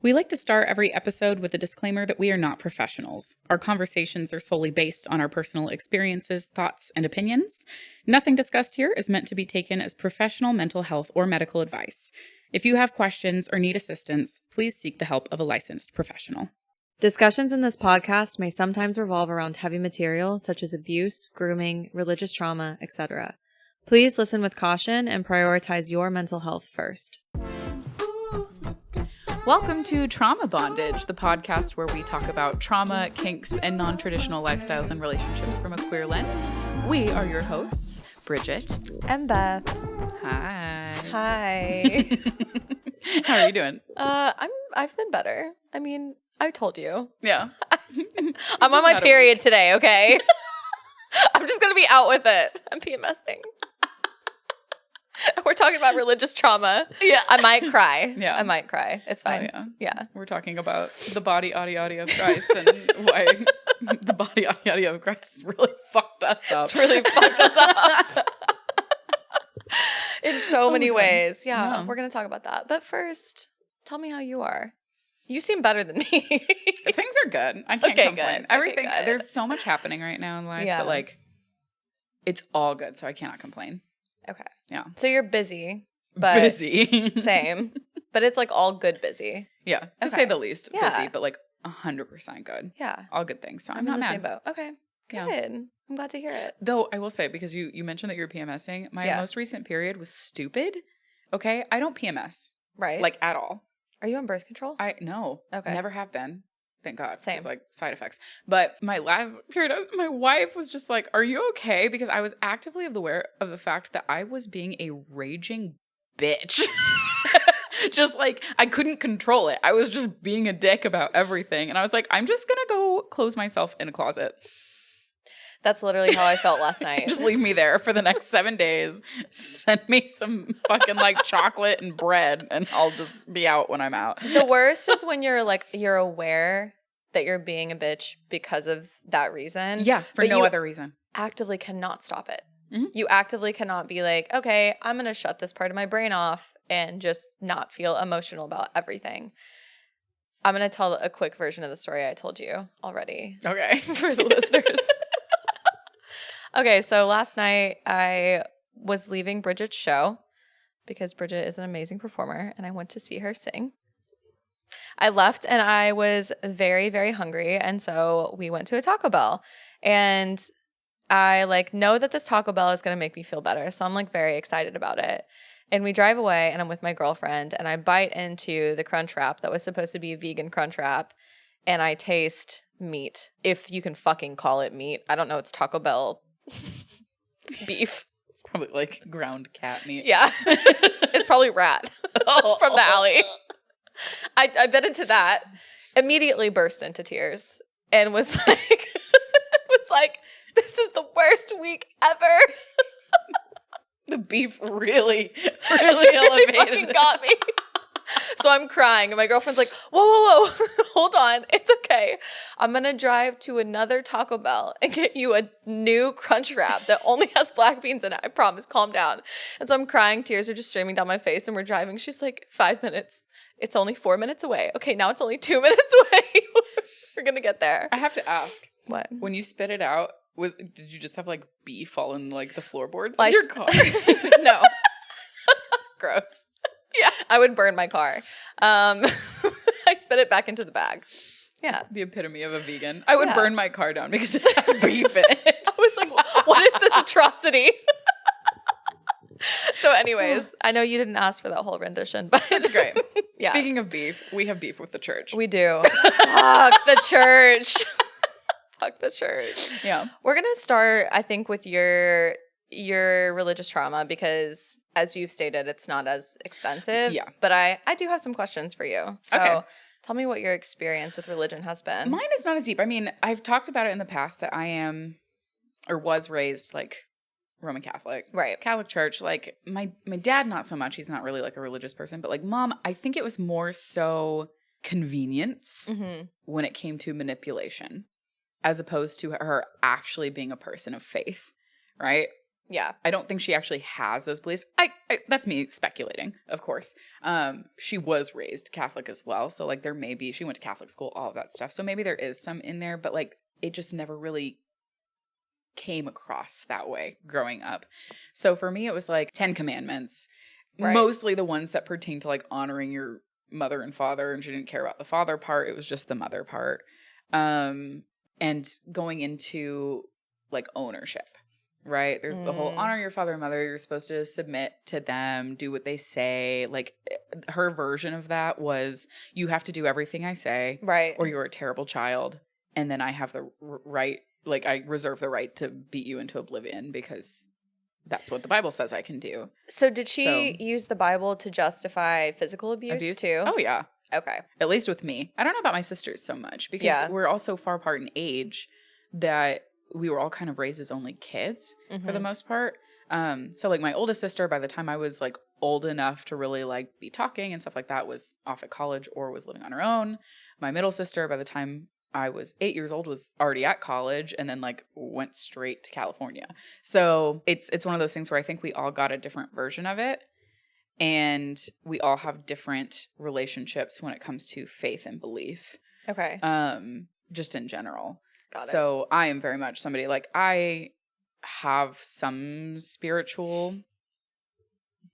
We like to start every episode with a disclaimer that we are not professionals. Our conversations are solely based on our personal experiences, thoughts, and opinions. Nothing discussed here is meant to be taken as professional mental health or medical advice. If you have questions or need assistance, please seek the help of a licensed professional. Discussions in this podcast may sometimes revolve around heavy material such as abuse, grooming, religious trauma, etc. Please listen with caution and prioritize your mental health first. Welcome to Trauma Bondage, the podcast where we talk about trauma, kinks, and non-traditional lifestyles and relationships from a queer lens. We are your hosts, Brigitte And Beth. Hi. Hi. How are you doing? I've been better. I mean, I told you. Yeah. I'm on my period today, okay? I'm just going to be out with it. I'm PMSing. We're talking about religious trauma. Yeah. I might cry. Yeah. I might cry. It's fine. Oh, yeah. Yeah. We're talking about the body-ody-ody of Christ and why the body-ody-ody of Christ really fucked us up. It's really fucked us up. In so many ways. Yeah. We're going to talk about that. But first, tell me how you are. You seem better than me. Things are good. I can't complain. Good. Everything. Okay, good. There's so much happening right now in life, but like, it's all good, so I cannot complain. Okay. Yeah. So you're busy. But busy. Same. But it's like all good busy. Yeah. To say the least. Yeah. Busy, but like 100% good. Yeah. All good things. So I'm in not the mad. same boat. Okay. Good. Yeah. I'm glad to hear it. Though I will say, because you mentioned that you're PMSing, my most recent period was stupid. Okay. I don't PMS. Right. Like at all. Are you on birth control? No. Okay. Never have been. Thank God. Same. It's like side effects. But my last period, my wife was just like, "Are you okay?" Because I was actively aware of the fact that I was being a raging bitch. Just like I couldn't control it. I was just being a dick about everything. And I was like, I'm just going to go close myself in a closet. That's literally how I felt last night. Just leave me there for the next 7 days. Send me some fucking like chocolate and bread and I'll just be out when I'm out. The worst is when you're aware that you're being a bitch because of that reason. Yeah, for no other reason. Actively cannot stop it. Mm-hmm. You actively cannot be like, okay, I'm going to shut this part of my brain off and just not feel emotional about everything. I'm going to tell a quick version of the story I told you already. Okay. For the listeners. Okay, so last night I was leaving Bridget's show because Bridget is an amazing performer and I went to see her sing. I left and I was very, very hungry, and so we went to a Taco Bell, and I know that this Taco Bell is going to make me feel better, so I'm very excited about it. And we drive away and I'm with my girlfriend and I bite into the crunch wrap that was supposed to be a vegan crunch wrap, and I taste meat, if you can fucking call it meat. I don't know, it's Taco Bell beef. It's probably like ground cat meat. Yeah. It's probably rat from the alley. I bit into that, immediately burst into tears, and was like, this is the worst week ever. The beef really elevated. Fucking got me. So I'm crying, and my girlfriend's like, whoa, hold on. It's okay. I'm going to drive to another Taco Bell and get you a new crunch wrap that only has black beans in it. I promise. Calm down. And so I'm crying. Tears are just streaming down my face, and we're driving. She's like, 5 minutes. It's only 4 minutes away. Okay, now it's only 2 minutes away. We're going to get there. I have to ask. What? When you spit it out, did you just have beef all in the floorboards of your car? No. Gross. Yeah. I would burn my car. I spit it back into the bag. Yeah. The epitome of a vegan. I would burn my car down because it had beef in it. I was like, what is this atrocity? So anyways, I know you didn't ask for that whole rendition, but it's great. Yeah. Speaking of beef, we have beef with the church. We do. Fuck the church. Fuck the church. Yeah. We're going to start, I think, with your religious trauma because, as you've stated, it's not as extensive. Yeah. But I do have some questions for you. So okay. Tell me what your experience with religion has been. Mine is not as deep. I mean, I've talked about it in the past that I am or was raised Roman Catholic. Right. Catholic Church. My dad, not so much. He's not really a religious person. But mom, I think it was more so convenience when it came to manipulation as opposed to her actually being a person of faith. Right? Yeah. I don't think she actually has those beliefs. That's me speculating, of course. She was raised Catholic as well. So like she went to Catholic school, all of that stuff. So maybe there is some in there, but like it just never really came across that way growing up. So for me, it was like 10 commandments, Right. mostly the ones that pertain to like honoring your mother and father. And she didn't care about the father part. It was just the mother part. And going into like ownership, right? There's the whole honor your father and mother. You're supposed to submit to them, do what they say. Like her version of that was you have to do everything I say, Right. or you're a terrible child. And then I have the right, like I reserve the right to beat you into oblivion because that's what the Bible says I can do. So did she use the Bible to justify physical abuse too? Oh yeah. Okay. At least with me. I don't know about my sisters so much because we're all so far apart in age that we were all kind of raised as only kids for the most part. So like my oldest sister, by the time I was like old enough to really like be talking and stuff like that, was off at college or was living on her own. My middle sister, by the time I was 8 years old, was already at college and then like went straight to California. So it's one of those things where I think we all got a different version of it. And we all have different relationships when it comes to faith and belief. Okay. Just in general. Got it. So I am very much somebody like I have some spiritual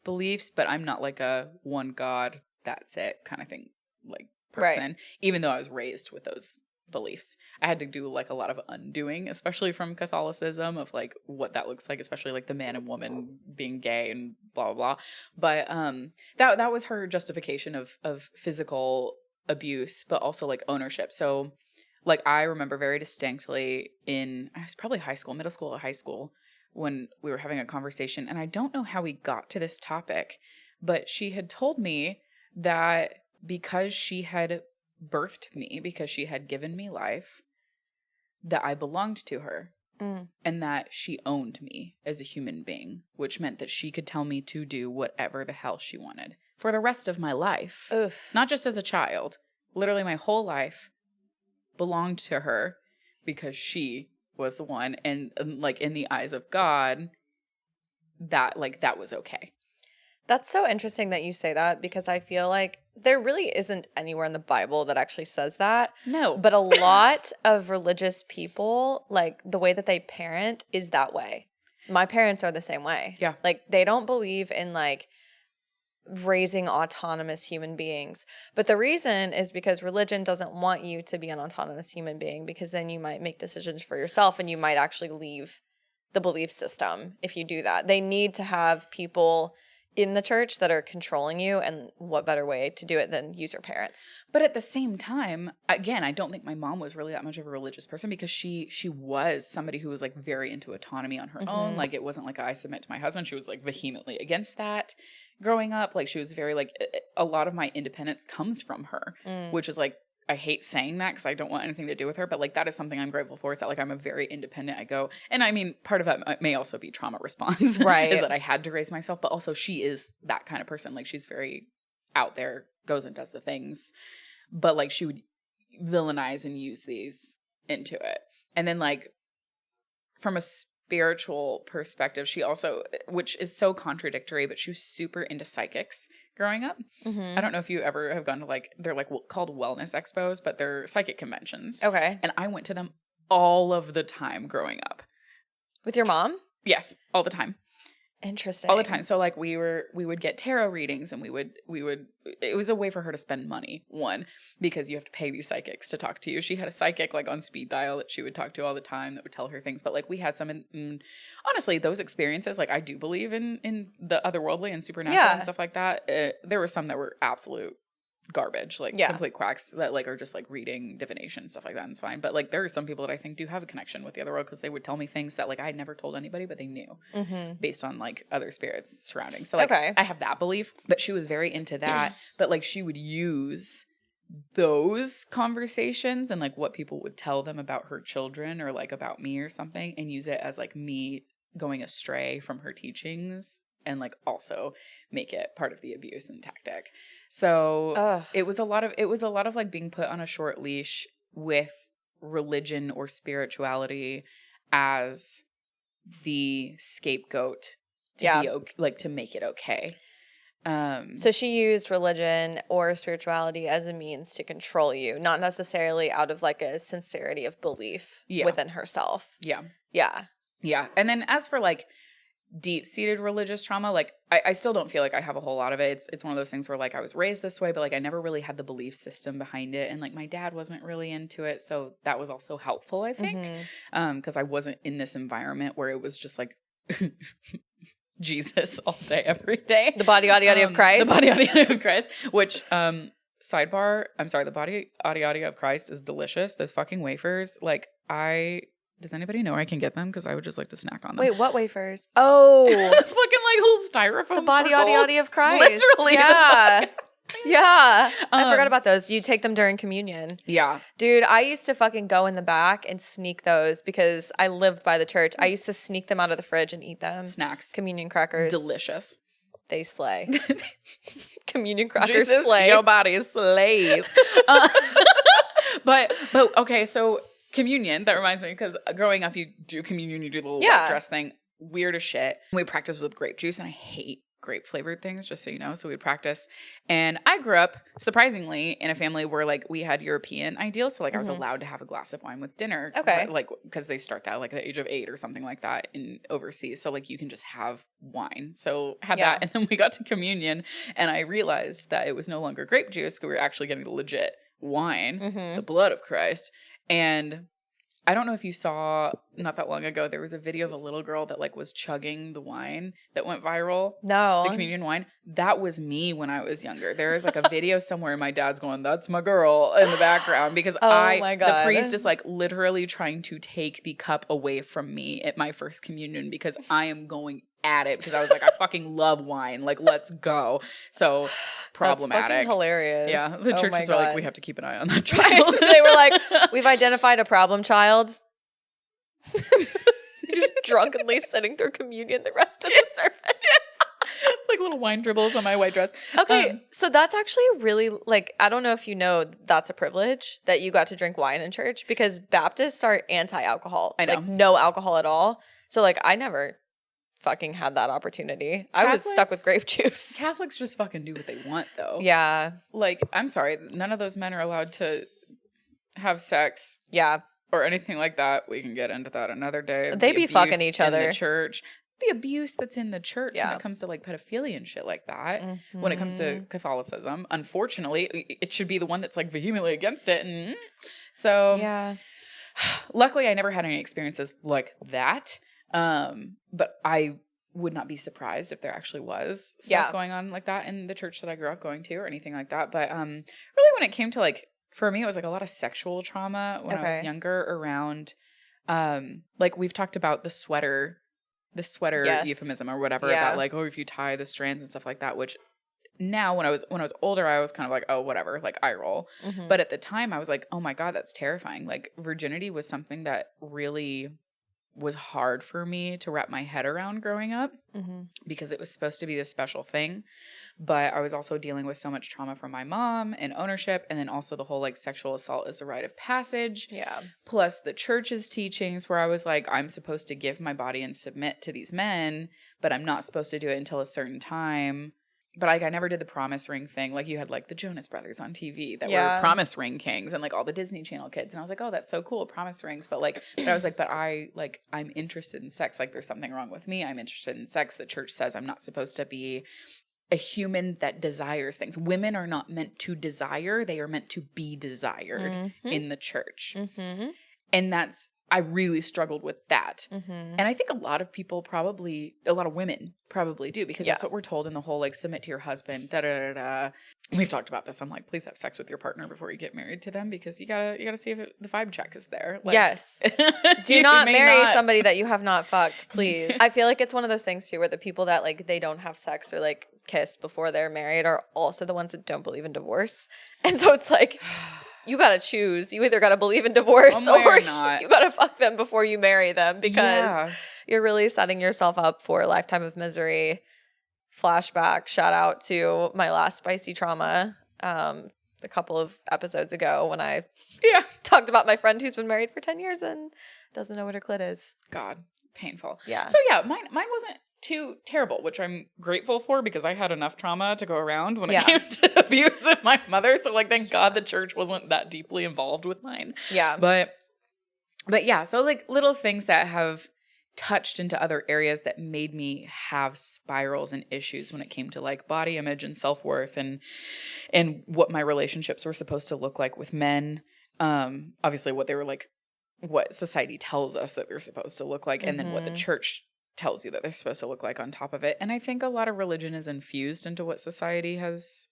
beliefs, but I'm not like a one God, that's it kind of thing like person. Right. Even though I was raised with those beliefs, I had to do like a lot of undoing, especially from Catholicism, of like what that looks like, especially like the man and woman being gay and blah blah blah. But that was her justification of physical abuse, but also like ownership. So like I remember very distinctly I was probably middle school or high school, when we were having a conversation, and I don't know how we got to this topic, but she had told me that because she had birthed me, because she had given me life, that I belonged to her and that she owned me as a human being, which meant that she could tell me to do whatever the hell she wanted for the rest of my life. Oof. Not just as a child. Literally my whole life belonged to her because she was the one, and like in the eyes of God, that was okay. That's so interesting that you say that, because I feel like there really isn't anywhere in the Bible that actually says that. No. But a lot of religious people, like the way that they parent is that way. My parents are the same way. Yeah. Like they don't believe in like raising autonomous human beings. But the reason is because religion doesn't want you to be an autonomous human being, because then you might make decisions for yourself and you might actually leave the belief system if you do that. They need to have people in the church that are controlling you, and what better way to do it than use your parents? But at the same time, again, I don't think my mom was really that much of a religious person, because she was somebody who was like very into autonomy on her own. Like it wasn't like I submit to my husband. She was like vehemently against that growing up. Like she was very like, a lot of my independence comes from her, which is like, I hate saying that because I don't want anything to do with her, but like that is something I'm grateful for, is that like I'm a very independent. I go, and I mean, part of that may also be trauma response, right? Is that I had to raise myself, but also she is that kind of person. Like she's very out there, goes and does the things, but like she would villainize and use these into it. And then like from a spiritual perspective, she also, which is so contradictory, but she was super into psychics growing up. I don't know if you ever have gone to like, they're like called wellness expos, but they're psychic conventions. Okay. And I went to them all of the time growing up. With your mom? Yes, all the time. Interesting. All the time. So like we would get tarot readings, and we would it was a way for her to spend money, one, because you have to pay these psychics to talk to you. She had a psychic like on speed dial that she would talk to all the time, that would tell her things. But like we had some honestly, those experiences, like I do believe in the otherworldly and supernatural and stuff like that. There were some that were absolute garbage, like complete quacks that like are just like reading divination, stuff like that, and it's fine. But like there are some people that I think do have a connection with the other world, because they would tell me things that like I had never told anybody, but they knew based on like other spirits surrounding. So like I have that belief, but she was very into that. But like she would use those conversations and like what people would tell them about her children or like about me or something, and use it as like me going astray from her teachings, and like also make it part of the abuse and tactic. So it was a lot of like being put on a short leash with religion or spirituality as the scapegoat to Yeah. be okay, like to make it okay. So she used religion or spirituality as a means to control you, not necessarily out of like a sincerity of belief within herself. Yeah. Yeah. Yeah. And then as for like deep-seated religious trauma, like I still don't feel like I have a whole lot of it. It's one of those things where like I was raised this way, but like I never really had the belief system behind it, and like my dad wasn't really into it, so that was also helpful, I think, because I wasn't in this environment where it was just like Jesus all day every day. The body-ody-ody of Christ. The body-ody-ody of Christ, which sidebar, I'm sorry, the body-ody-ody of Christ is delicious. Those fucking wafers, like does anybody know where I can get them? Because I would just like to snack on them. Wait, what wafers? Oh. Fucking like little styrofoam The body-ody-ody of Christ. Literally. Yeah. Yeah. I forgot about those. You take them during communion. Yeah. Dude, I used to fucking go in the back and sneak those because I lived by the church. I used to sneak them out of the fridge and eat them. Snacks. Communion crackers. Delicious. They slay. Communion crackers Jesus, slay. your body slays. But okay, so communion, that reminds me, because growing up, you do communion, you do the little white dress thing. Weird as shit. We practice with grape juice, and I hate grape flavored things, just so you know. So we'd practice. And I grew up, surprisingly, in a family where like we had European ideals. So like I was allowed to have a glass of wine with dinner. Okay. Like, because they start that like at the age of 8 or something like that in overseas. So like you can just have wine. So had that. And then we got to communion, and I realized that it was no longer grape juice. We were actually getting the legit wine, the blood of Christ. And I don't know if you saw, not that long ago, there was a video of a little girl that like was chugging the wine that went viral. No. The communion wine. That was me when I was younger. There is like a video somewhere, my dad's going, "That's my girl," in the background, because my God. the priest is like literally trying to take the cup away from me at my first communion because I am going at it, because I was like, I fucking love wine. Like, let's go. So problematic. That's fucking hilarious. Yeah. The churches are like, we have to keep an eye on that child. They were like, we've identified a problem child. Just drunkenly sitting through communion the rest of the service. Like little wine dribbles on my white dress. Okay, so that's actually really, like, I don't know if you know, that's a privilege that you got to drink wine in church, because Baptists are anti-alcohol. I know. Like, no alcohol at all. So, like, I never fucking had that opportunity. I was stuck with grape juice. Catholics just fucking do what they want, though. Yeah. Like, I'm sorry, none of those men are allowed to have sex. Yeah. Or anything like that. We can get into that another day. They be fucking each other. In the church. The abuse that's in the church when it comes to like pedophilia and shit like that. When it comes to Catholicism, unfortunately, it should be the one that's like vehemently against it. And so, yeah. Luckily, I never had any experiences like that. But I would not be surprised if there actually was stuff going on like that in the church that I grew up going to or anything like that. But really, when it came to like, for me, it was like a lot of sexual trauma when I was younger around, like we've talked about the sweater euphemism or whatever about like, oh, if you tie the strands and stuff like that, which now when I was older, I was kind of like, oh, whatever, like eye roll. But at the time I was like, oh my God, that's terrifying. Like virginity was something that really was hard for me to wrap my head around growing up because it was supposed to be this special thing. But I was also dealing with so much trauma from my mom and ownership, and then also the whole like sexual assault is a rite of passage. Yeah. Plus the church's teachings where I was like, I'm supposed to give my body and submit to these men, but I'm not supposed to do it until a certain time. But like I never did the promise ring thing. Like you had like the Jonas Brothers on TV that were promise ring kings, and like all the Disney Channel kids. And I was like, oh, that's so cool, promise rings. But I was like, but I'm interested in sex. Like there's something wrong with me. I'm interested in sex. The church says I'm not supposed to be a human that desires things. Women are not meant to desire. They are meant to be desired in the church. And I really struggled with that. And I think a lot of women probably do, because that's what we're told in the whole, like, submit to your husband, da-da-da-da. We've talked about this. I'm like, please have sex with your partner before you get married to them, because you gotta see if the vibe check is there. Like, yes. Do not marry somebody that you have not fucked, please. I feel like it's one of those things too, where the people that like, they don't have sex or like kiss before they're married are also the ones that don't believe in divorce. And so it's like, you gotta choose. You either gotta believe in divorce or you gotta fuck them before you marry them, because you're really setting yourself up for a lifetime of misery. Flashback, shout out to my last spicy trauma. a couple of episodes ago when I Yeah. talked about my friend who's been married for 10 years and doesn't know what her clit is. God, painful. Yeah. So yeah, mine wasn't too terrible, which I'm grateful for because I had enough trauma to go around when it came to abuse of my mother. So like, thank God the church wasn't that deeply involved with mine. Yeah. But yeah, so like little things that have touched into other areas that made me have spirals and issues when it came to like body image and self-worth and what my relationships were supposed to look like with men. Obviously what they were like, what society tells us that they're supposed to look like, and then what the church tells you that they're supposed to look like on top of it. And I think a lot of religion is infused into what society has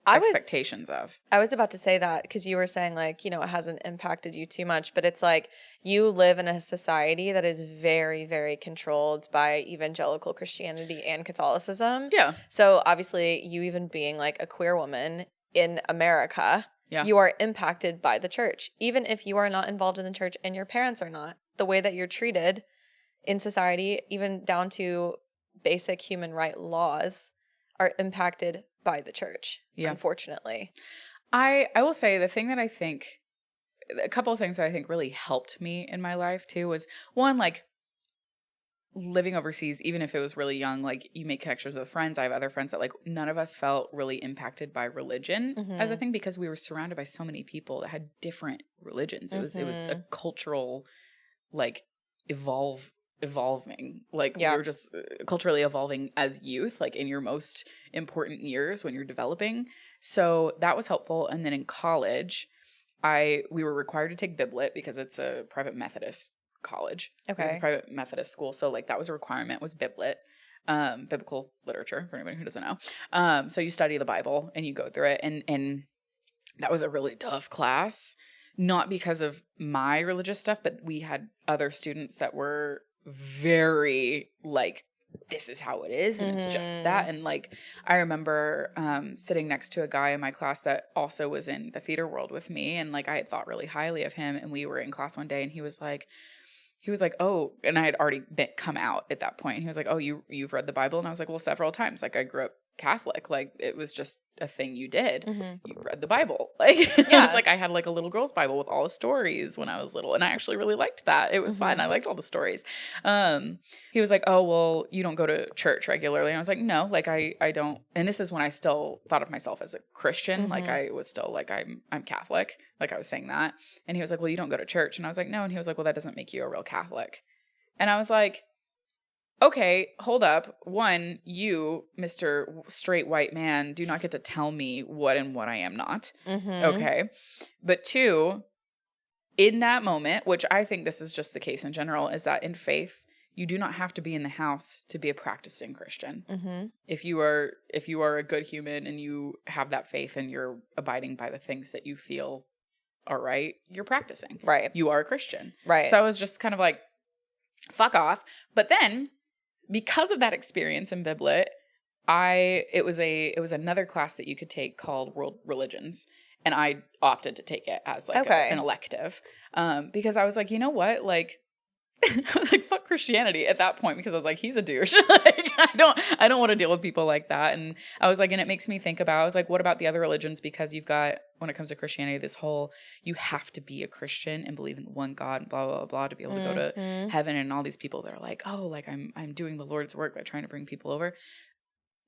expectations of. I was about to say that because you were saying like, you know, it hasn't impacted you too much, but it's like you live in a society that is very, very controlled by evangelical Christianity and Catholicism. Yeah. So obviously you even being like a queer woman in America, you are impacted by the church. Even if you are not involved in the church and your parents are not, the way that you're treated in society, even down to basic human right laws, are impacted by the church, unfortunately. I will say the thing that I think, a couple of things that I think really helped me in my life too was one, like living overseas, even if it was really young, like you make connections with friends. I have other friends that like none of us felt really impacted by religion as a thing because we were surrounded by so many people that had different religions. It was a cultural like evolving, like we were just culturally evolving as youth, like in your most important years when you're developing. So that was helpful. And then in college, we were required to take Biblit because it's a private Methodist college. Okay. It's a private Methodist school. So like that was a requirement, was Biblit, biblical literature for anybody who doesn't know. So you study the Bible and you go through it. And that was a really tough class, not because of my religious stuff, but we had other students that were very like, this is how it is. And it's just that. And like, I remember sitting next to a guy in my class that also was in the theater world with me. And like, I had thought really highly of him. And we were in class one day and he was like, oh, and I had already come out at that point. And he was like, oh, you've read the Bible? And I was like, well, several times. Like I grew up Catholic. Like it was just a thing you did. You read the Bible. Like it was like I had like a little girl's Bible with all the stories when I was little. And I actually really liked that. It was fun. I liked all the stories. He was like, oh, well, you don't go to church regularly. And I was like, no, like I don't. And this is when I still thought of myself as a Christian. Like I was still like, I'm Catholic. Like I was saying that. And he was like, well, you don't go to church. And I was like, no. And he was like, well, that doesn't make you a real Catholic. And I was like, okay, hold up. One, you, Mr. Straight White Man, do not get to tell me what and what I am not. Okay. But two, in that moment, which I think this is just the case in general, is that in faith, you do not have to be in the house to be a practicing Christian. If you are a good human and you have that faith and you're abiding by the things that you feel are right, you're practicing. Right. You are a Christian. Right. So I was just kind of like, fuck off. But then, because of that experience in Biblit, it was another class that you could take called World Religions, and I opted to take it as like an elective, because I was like, you know what, like I was like, fuck Christianity at that point, because I was like, he's a douche. Like, I don't want to deal with people like that. And I was like, and it makes me think about, I was like, what about the other religions? Because you've got, when it comes to Christianity, this whole, you have to be a Christian and believe in one God and blah, blah, blah, blah, to be able to go to heaven. And all these people that are like, oh, like I'm doing the Lord's work by trying to bring people over.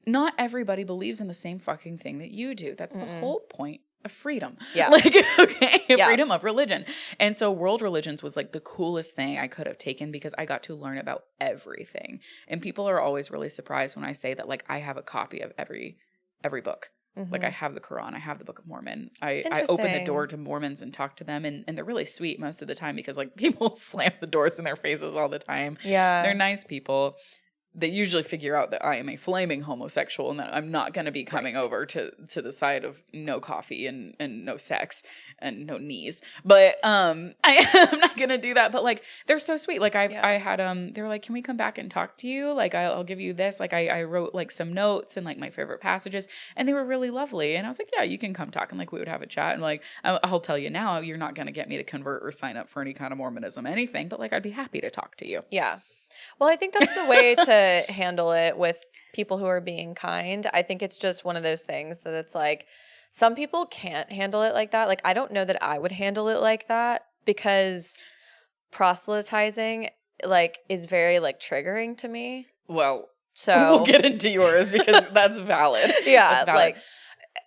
Not everybody believes in the same fucking thing that you do. That's the whole point of freedom. Yeah. Like, okay, freedom of religion. And so World Religions was like the coolest thing I could have taken, because I got to learn about everything. And people are always really surprised when I say that, like, I have a copy of every book. Like, I have the Quran, I have the Book of Mormon. I open the door to Mormons and talk to them, and they're really sweet most of the time, because like people slam the doors in their faces all the time. Yeah. They're nice people. They usually figure out that I am a flaming homosexual and that I'm not going to be coming over to the side of no coffee and no sex and no knees. But I'm not going to do that. But like, they're so sweet. Like I had they were like, can we come back and talk to you? Like I'll give you this. Like I wrote like some notes and like my favorite passages, and they were really lovely. And I was like, yeah, you can come talk. And like we would have a chat. And like I'll tell you now, you're not going to get me to convert or sign up for any kind of Mormonism, anything. But like I'd be happy to talk to you. Yeah. Well, I think that's the way to handle it with people who are being kind. I think it's just one of those things that it's like, Some people can't handle it like that. Like, I don't know that I would handle it like that because proselytizing, like, is very, like, triggering to me. Well, So we'll get into yours because that's valid. Yeah, That's valid. like,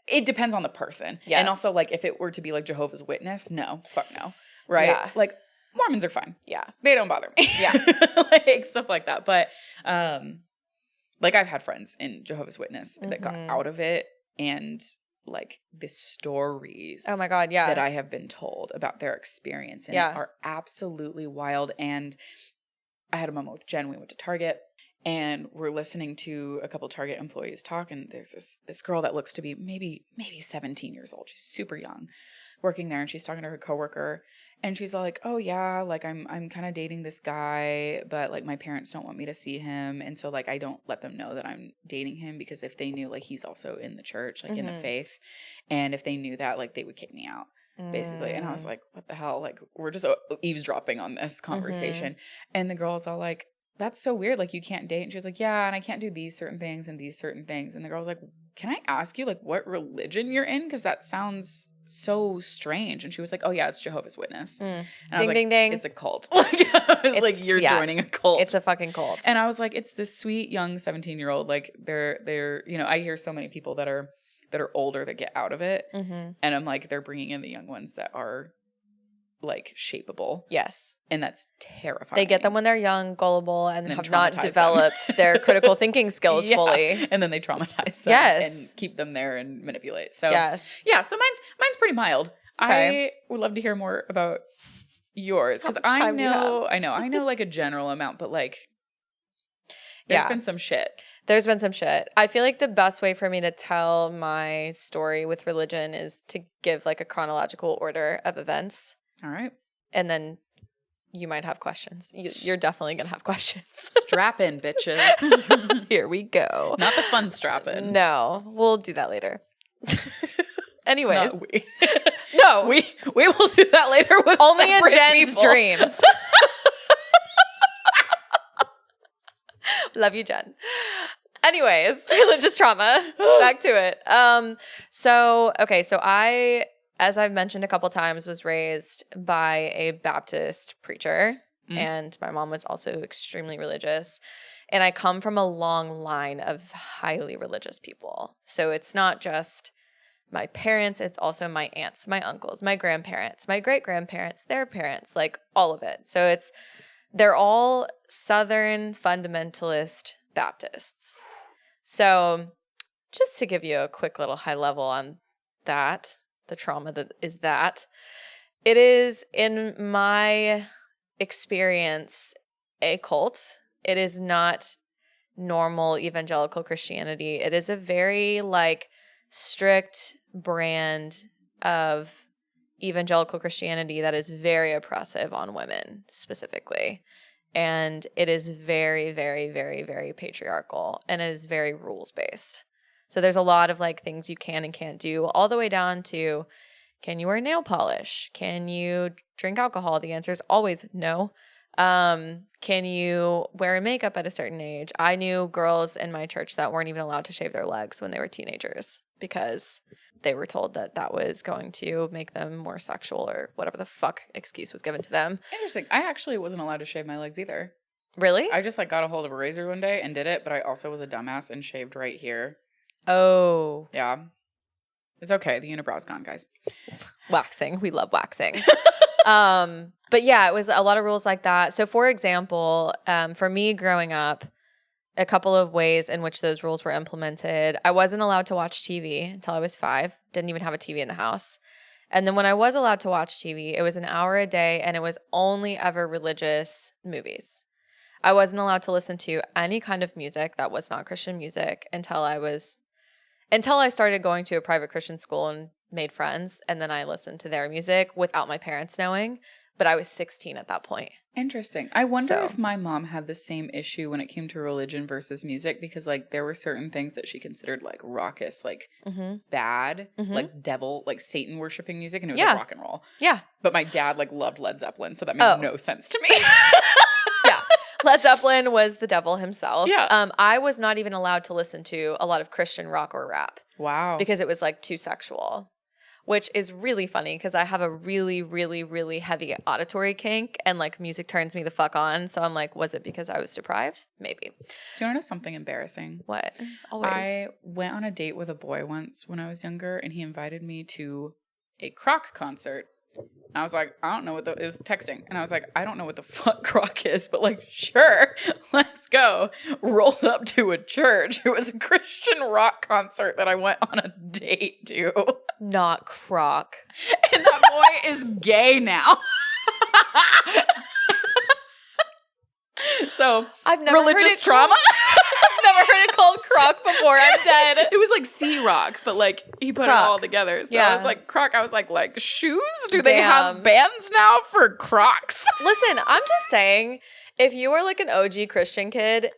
it depends on the person. Yes. And also, like, if it were to be like Jehovah's Witness, no, fuck no. Right? Yeah. Like, Mormons are fine. yeah. They don't bother me. Yeah. Like, stuff like that. But, like, I've had friends in Jehovah's Witness that got out of it, and, like, the stories Oh my God, yeah. that I have been told about their experience and are absolutely wild. And I had a moment with Jen. We went to Target. And we're listening to a couple Target employees talk, and there's this girl that looks to be maybe 17 years old. She's super young, working there, and she's talking to her coworker, and she's all like, "Oh yeah, like I'm kind of dating this guy, but like my parents don't want me to see him, and so like I don't let them know that I'm dating him because if they knew like he's also in the church, like in the faith, and if they knew that, like they would kick me out." Basically. And I was like, what the hell? Like, we're just eavesdropping on this conversation. And the girl's all like, that's so weird. Like, you can't date. And she was like, yeah, and I can't do these certain things and these certain things. And the girl was like, can I ask you, like, what religion you're in? Because that sounds so strange. And she was like, oh, yeah, it's Jehovah's Witness. And I was like, Ding, ding. It's a cult. Like, you're joining a cult. It's a fucking cult. And I was like, it's this sweet, young 17-year-old. Like, they're, you know, I hear so many people that are older that get out of it. And I'm like, they're bringing in the young ones that are like shapeable. Yes. And that's terrifying. They get them when they're young, gullible, and have not developed their critical thinking skills fully. And then they traumatize them and keep them there and manipulate. So yeah, so mine's pretty mild. Okay. I would love to hear more about yours. Because I know like a general amount, but like there's been some shit. There's been some shit. I feel like the best way for me to tell my story with religion is to give like a chronological order of events. All right. And then you might have questions. You're definitely going to have questions. Strap in, bitches. Here we go. Not the fun strap in. No, we'll do that later. Anyways. Not we. No. We will do that later with only in Jen's dreams. Love you, Jen. Anyways, religious trauma. Back to it. So I, as I've mentioned a couple times, was raised by a Baptist preacher, and my mom was also extremely religious. And I come from a long line of highly religious people. So it's not just my parents, it's also my aunts, my uncles, my grandparents, my great-grandparents, their parents, like all of it. So they're all Southern fundamentalist Baptists. So just to give you a quick little high level on that, the trauma that is that, it is, in my experience, a cult. It is not normal evangelical Christianity. It is a very like strict brand of evangelical Christianity that is very oppressive on women specifically. And it is very, very, very, very patriarchal, and it is very rules-based. So there's a lot of like things you can and can't do, all the way down to, can you wear nail polish? Can you drink alcohol? The answer is always no. Can you wear makeup at a certain age? I knew girls in my church that weren't even allowed to shave their legs when they were teenagers because they were told that that was going to make them more sexual or whatever the fuck excuse was given to them. Interesting. I actually wasn't allowed to shave my legs either. Really? I just like got a hold of a razor one day and did it, but I also was a dumbass and shaved right here. Oh. Yeah. It's okay. The unibrow's gone, guys. Waxing. We love waxing. But yeah, it was a lot of rules like that. So for example, for me growing up, a couple of ways in which those rules were implemented. I wasn't allowed to watch TV until I was 5. Didn't even have a TV in the house. And then when I was allowed to watch TV, it was an hour a day, and it was only ever religious movies. I wasn't allowed to listen to any kind of music that was not Christian music until I started going to a private Christian school and made friends, and then I listened to their music without my parents knowing. But I was 16 at that point. Interesting. I wonder if my mom had the same issue when it came to religion versus music, because like there were certain things that she considered like raucous, like bad, like devil, like Satan worshiping music, and it was like rock and roll. Yeah. But my dad like loved Led Zeppelin, so that made no sense to me. Yeah. Led Zeppelin was the devil himself. Yeah. I was not even allowed to listen to a lot of Christian rock or rap. Wow. because it was like too sexual, which is really funny because I have a really, really, really heavy auditory kink and like music turns me the fuck on. So I'm like, was it because I was deprived? Maybe. Do you want to know something embarrassing? What? Always. I went on a date with a boy once when I was younger, and he invited me to a Croc concert. And I was like, I don't know what it was texting. And I was like, I don't know what the fuck Croc is, but like, sure, let's go. Rolled up to a church. It was a Christian rock concert that I went on a date to. Not Croc. And that boy is gay now. So, I've never religious heard it trauma. I've never heard it called Croc before. I'm dead. It was like sea rock, but like he put Croc. it all together. So Yeah. I was like, Croc. I was like shoes? Do they have bands now for Crocs? Listen, I'm just saying, if you were like an OG Christian kid,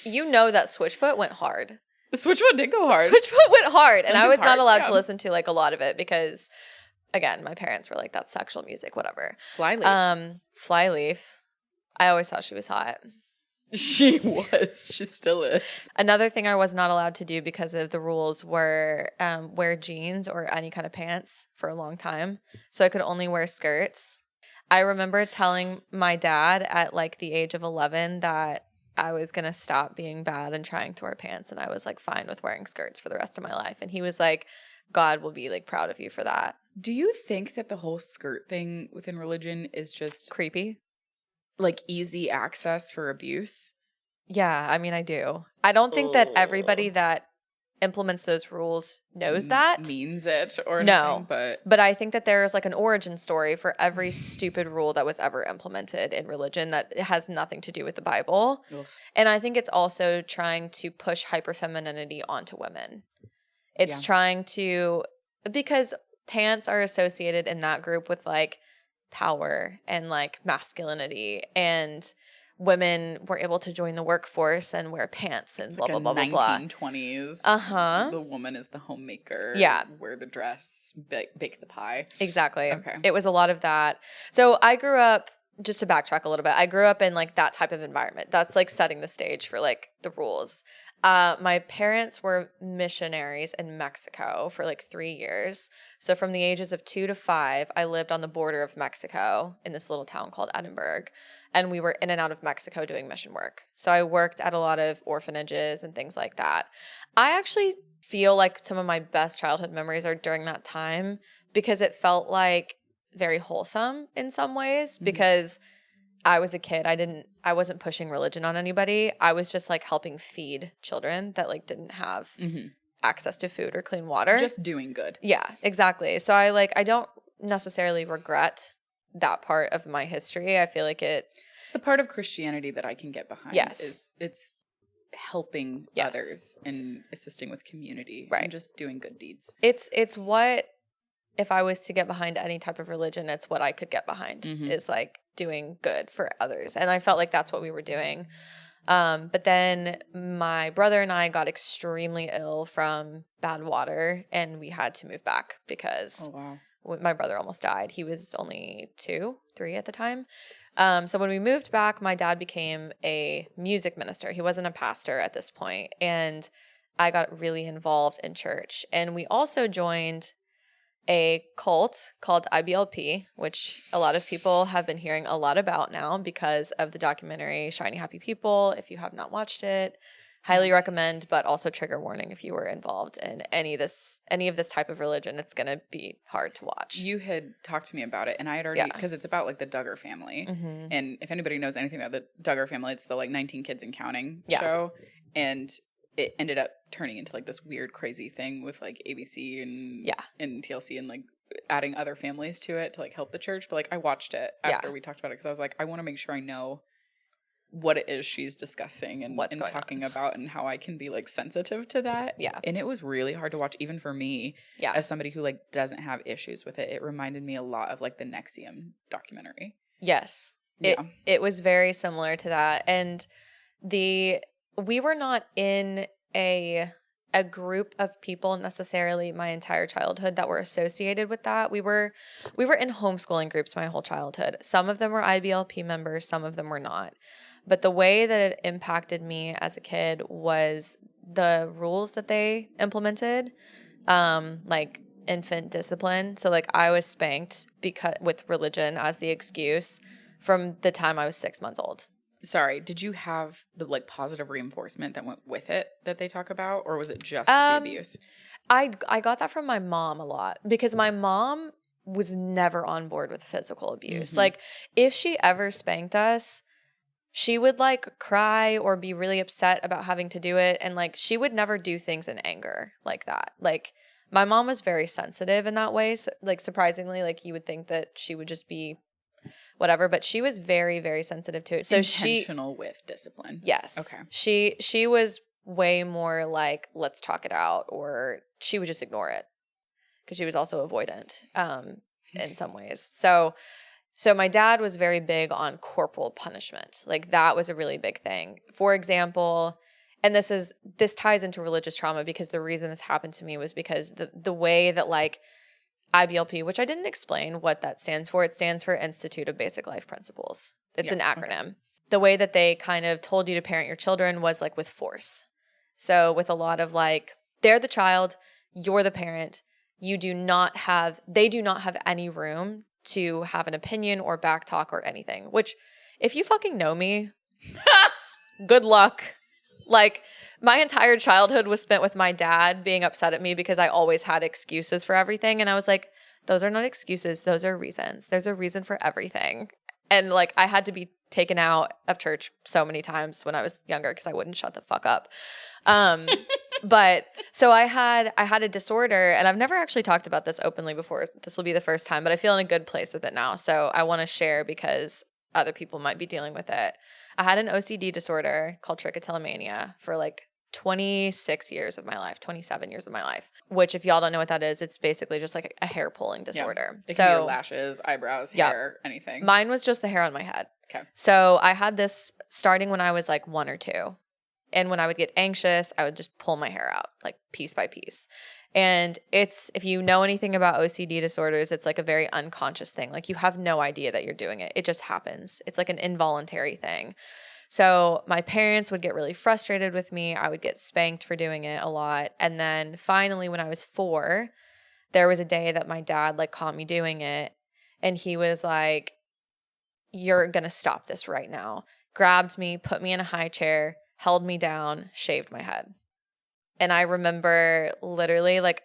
you know that Switchfoot went hard. Switchfoot did go hard. Switchfoot went hard. And I was not allowed yeah. to listen to like a lot of it because, again, my parents were like, that's sexual music, whatever. Flyleaf. Flyleaf. I always thought she was hot. She was. She still is. Another thing I was not allowed to do because of the rules were wear jeans or any kind of pants for a long time. So I could only wear skirts. I remember telling my dad at like the age of 11 that I was going to stop being bad and trying to wear pants. And I was like fine with wearing skirts for the rest of my life. And he was like, God will be like proud of you for that. Do you think that the whole skirt thing within religion is just Creepy? like easy access for abuse? Yeah, I mean, I do. I don't think that everybody that implements those rules knows that. Means it or No, anything, but I think that there is like an origin story for every stupid rule that was ever implemented in religion that has nothing to do with the Bible. Oof. And I think it's also trying to push hyperfemininity onto women. It's trying to, because pants are associated in that group with like power and like masculinity, and women were able to join the workforce and wear pants and it's blah, like blah, blah, blah, blah. 1920s. Uh-huh. The woman is the homemaker. Yeah. Wear the dress, bake the pie. Exactly. Okay. It was a lot of that. So I grew up, just to backtrack a little bit, I grew up in like that type of environment. That's like setting the stage for like the rules. My parents were missionaries in Mexico for like 3 years. So from the ages of 2 to 5, I lived on the border of Mexico in this little town called Edinburgh. And we were in and out of Mexico doing mission work. So I worked at a lot of orphanages and things like that. I actually feel like some of my best childhood memories are during that time because it felt like very wholesome in some ways, because I was a kid. I wasn't pushing religion on anybody. I was just like helping feed children that like didn't have access to food or clean water. Just doing good. Yeah, exactly. So I don't necessarily regret that part of my history. I feel like it's the part of Christianity that I can get behind. Yes. It's helping others and assisting with community, right, and just doing good deeds. It's what, if I was to get behind any type of religion, it's what I could get behind, is like doing good for others. And I felt like that's what we were doing. But then my brother and I got extremely ill from bad water, and we had to move back because my brother almost died. He was only 2, 3 at the time. So when we moved back, my dad became a music minister. He wasn't a pastor at this point, and I got really involved in church. And we also joined a cult called IBLP, which a lot of people have been hearing a lot about now because of the documentary Shiny Happy People. If you have not watched it, highly recommend, but also trigger warning if you were involved in any of this type of religion. It's going to be hard to watch. You had talked to me about it, and I had already, because it's about like the Duggar family. And if anybody knows anything about the Duggar family, it's the like 19 Kids and Counting show. And it ended up turning into like this weird, crazy thing with like ABC and TLC and like adding other families to it to like help the church. But like I watched it after we talked about it because I was like, I want to make sure I know what it is she's discussing and what's talking about, and how I can be like sensitive to that. Yeah. And it was really hard to watch even for me as somebody who like doesn't have issues with it. It reminded me a lot of like the Nexium documentary. Yes. It was very similar to that. And we were not in a group of people necessarily my entire childhood that were associated with that. We were in homeschooling groups my whole childhood. Some of them were IBLP members, some of them were not. But the way that it impacted me as a kid was the rules that they implemented, like infant discipline. So like I was spanked because with religion as the excuse from the time I was 6 months old. Sorry, did you have the like positive reinforcement that went with it that they talk about, or was it just the abuse? I got that from my mom a lot because my mom was never on board with physical abuse. Mm-hmm. Like if she ever spanked us, she would like cry or be really upset about having to do it, and like she would never do things in anger like that. Like my mom was very sensitive in that way. So, like surprisingly, like you would think that she would just be whatever, but she was very, very sensitive to it. So Intentional with discipline. yes. Okay. She was way more like, let's talk it out, or she would just ignore it because she was also avoidant in some ways. So my dad was very big on corporal punishment. Like that was a really big thing. For example, and this ties into religious trauma because the reason this happened to me was because the way that like IBLP, which I didn't explain what that stands for. It stands for Institute of Basic Life Principles. It's an acronym. Okay. The way that they kind of told you to parent your children was like with force. So with a lot of like, they're the child, you're the parent. They do not have any room to have an opinion or back talk or anything, which if you fucking know me, good luck. Like my entire childhood was spent with my dad being upset at me because I always had excuses for everything. And I was like, those are not excuses. Those are reasons. There's a reason for everything. And like I had to be taken out of church so many times when I was younger because I wouldn't shut the fuck up. But so I had a disorder, and I've never actually talked about this openly before. This will be the first time, but I feel in a good place with it now. So I want to share because other people might be dealing with it. I had an OCD disorder called trichotillomania for like 26 years of my life, 27 years of my life, which if y'all don't know what that is, it's basically just like a hair pulling disorder. Yeah. It can be your lashes, eyebrows, hair, anything. Mine was just the hair on my head. Okay. So I had this starting when I was like 1 or 2. And when I would get anxious, I would just pull my hair out like piece by piece. And it's, if you know anything about OCD disorders, it's like a very unconscious thing. Like you have no idea that you're doing it. It just happens. It's like an involuntary thing. So my parents would get really frustrated with me. I would get spanked for doing it a lot. And then finally, when I was 4, there was a day that my dad like caught me doing it. And he was like, you're going to stop this right now. Grabbed me, put me in a high chair, held me down, shaved my head. And I remember literally like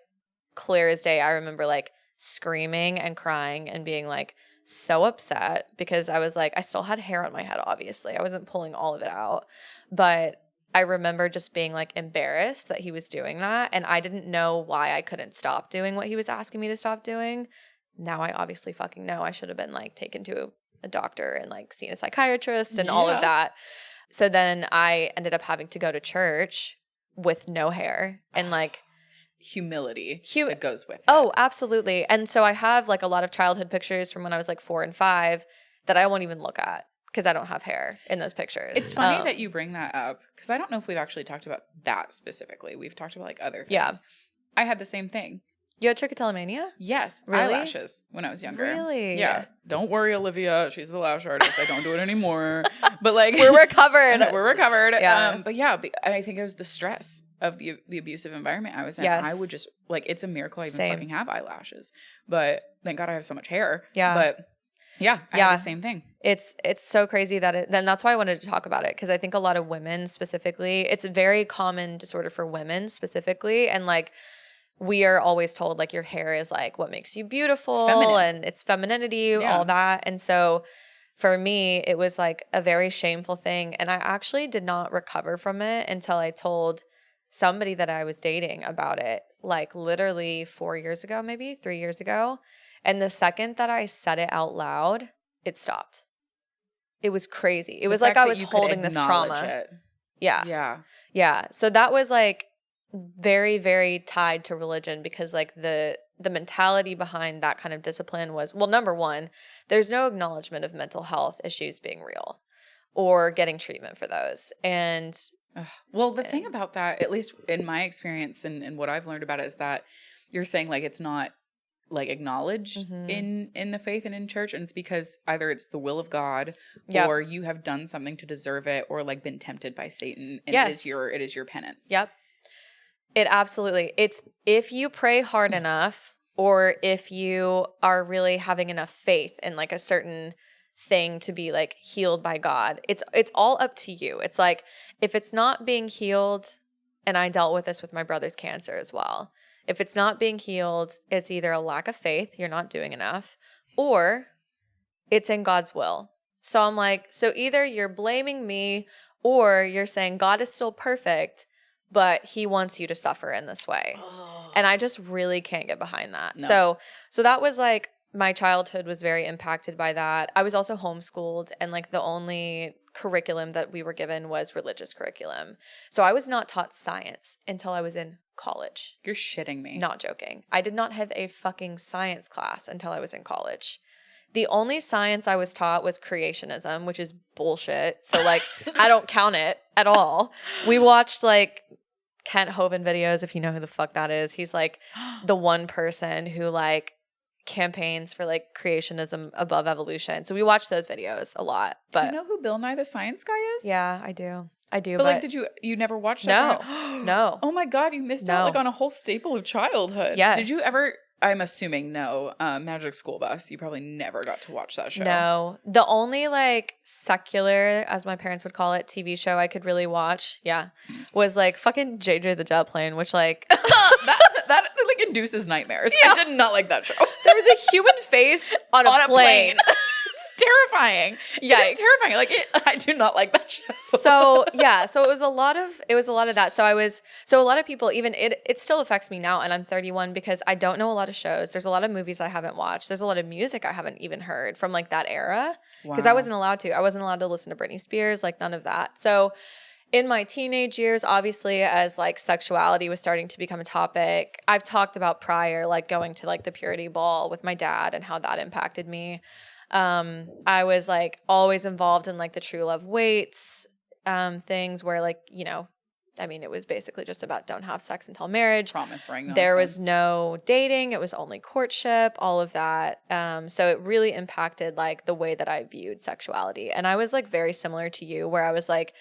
clear as day, I remember like screaming and crying and being like so upset because I was like, I still had hair on my head, obviously. I wasn't pulling all of it out. But I remember just being like embarrassed that he was doing that. And I didn't know why I couldn't stop doing what he was asking me to stop doing. Now I obviously fucking know I should have been like taken to a doctor and like seen a psychiatrist and all of that. So then I ended up having to go to church with no hair and like humility that goes with it. Oh, absolutely. And so I have like a lot of childhood pictures from when I was like 4 and 5 that I won't even look at because I don't have hair in those pictures. It's funny that you bring that up because I don't know if we've actually talked about that specifically. We've talked about like other things. Yeah. I had the same thing. You had trichotillomania? Yes. Really? Eyelashes when I was younger. Really? Yeah. Don't worry, Olivia. She's the lash artist. I don't do it anymore. But like we're recovered. We're recovered. Yeah. But yeah, I think it was the stress of the abusive environment I was in. Yes. I would just like, it's a miracle I even fucking have eyelashes. But thank God I have so much hair. Yeah. But yeah, I had the same thing. It's so crazy that then that's why I wanted to talk about it because I think a lot of women specifically, it's a very common disorder for women specifically, and like we are always told like your hair is like what makes you beautiful and it's femininity, all that. And so for me, it was like a very shameful thing, and I actually did not recover from it until I told somebody that I was dating about it, like literally 4 years ago, maybe 3 years ago. And the second that I said it out loud, it stopped. It was crazy. It was like I was holding this trauma. Yeah. Yeah. Yeah. So that was like very, very tied to religion because like the mentality behind that kind of discipline was, well, number one, there's no acknowledgement of mental health issues being real or getting treatment for those. And well, the thing about that, at least in my experience and what I've learned about it, is that you're saying like it's not like acknowledged in the faith and in church, and it's because either it's the will of God or you have done something to deserve it or like been tempted by Satan, and it is your penance. Yep. It absolutely. It's if you pray hard enough, or if you are really having enough faith in like a certain thing to be like healed by God. It's all up to you. It's like if it's not being healed, and I dealt with this with my brother's cancer as well. If it's not being healed, it's either a lack of faith, you're not doing enough, or it's in God's will. So I'm like, so either you're blaming me or you're saying God is still perfect, but he wants you to suffer in this way. Oh. And I just really can't get behind that. No. So that was like, my childhood was very impacted by that. I was also homeschooled, and like the only curriculum that we were given was religious curriculum. So I was not taught science until I was in college. You're shitting me. Not joking. I did not have a fucking science class until I was in college. The only science I was taught was creationism, which is bullshit. So like I don't count it at all. We watched like Kent Hovind videos, if you know who the fuck that is. He's like the one person who like campaigns for like creationism above evolution. So we watch those videos a lot. But you know who Bill Nye the Science Guy is? Yeah, I do. But like, you never watched that? No. Oh my God, you missed out like on a whole staple of childhood. Yes. Did you ever, I'm assuming no, Magic School Bus, you probably never got to watch that show. No. The only like secular, as my parents would call it, TV show I could really watch, was like fucking JJ the Jet Plane, which like that like induces nightmares. Yeah. I did not like that show. There was a human face on a plane. It's terrifying. Yeah, it's terrifying. Like I do not like that show. So it was a lot of that. So a lot of people, even it still affects me now, and I'm 31, because I don't know a lot of shows. There's a lot of movies I haven't watched. There's a lot of music I haven't even heard from like that era, because I wasn't allowed to. I wasn't allowed to listen to Britney Spears, like none of that. So in my teenage years, obviously, as like sexuality was starting to become a topic, I've talked about prior, like going to like the purity ball with my dad and how that impacted me. I was like always involved in like the true love waits, things where like, you know, I mean, it was basically just about don't have sex until marriage. Promise ring nonsense. There was no dating. It was only courtship, all of that. So it really impacted like the way that I viewed sexuality. And I was like very similar to you, where I was like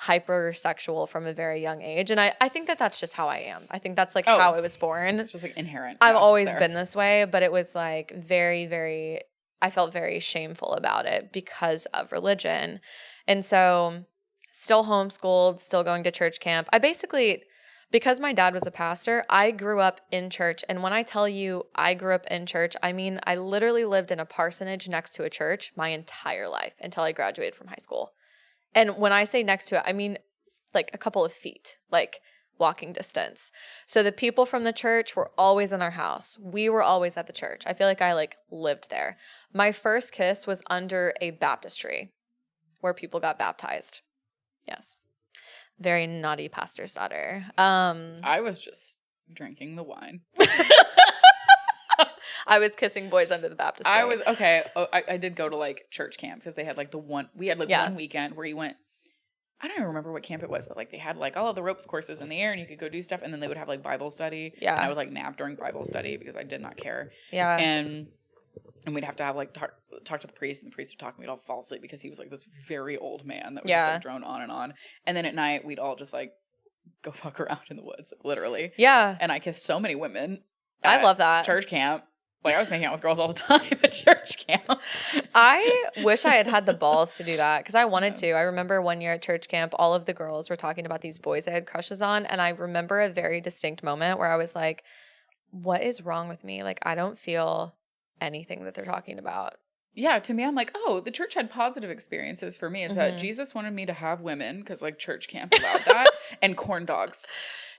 hypersexual from a very young age. And I think that that's just how I am. I think that's like how I was born. It's just like inherent. I've always been this way, but it was like very, very, I felt very shameful about it because of religion. And so still homeschooled, still going to church camp. I basically, because my dad was a pastor, I grew up in church. And when I tell you I grew up in church, I mean, I literally lived in a parsonage next to a church my entire life until I graduated from high school. And when I say next to it, I mean like a couple of feet, like walking distance. So the people from the church were always in our house. We were always at the church. I feel like I like lived there. My first kiss was under a baptistry where people got baptized. Yes. Very naughty pastor's daughter. I was just drinking the wine. I was kissing boys under the baptistry. I was, okay. Oh, I did go to like church camp, because they had like one weekend where you went, I don't even remember what camp it was, but like they had like all of the ropes courses in the air, and you could go do stuff, and then they would have like Bible study. Yeah. And I would like nap during Bible study because I did not care. Yeah. And we'd have to have like talk to the priest, and the priest would talk to me. We'd all fall asleep because he was like this very old man that would just like drone on and on. And then at night we'd all just like go fuck around in the woods, like, literally. Yeah. And I kissed so many women. I love that. Church camp. Like I was making out with girls all the time at church camp. I wish I had had the balls to do that, because I wanted to. I remember one year at church camp, all of the girls were talking about these boys they had crushes on. And I remember a very distinct moment where I was like, what is wrong with me? Like, I don't feel anything that they're talking about. Yeah, to me, I'm like, oh, the church had positive experiences for me. Is that Jesus wanted me to have women, because like church camp allowed that, and corn dogs.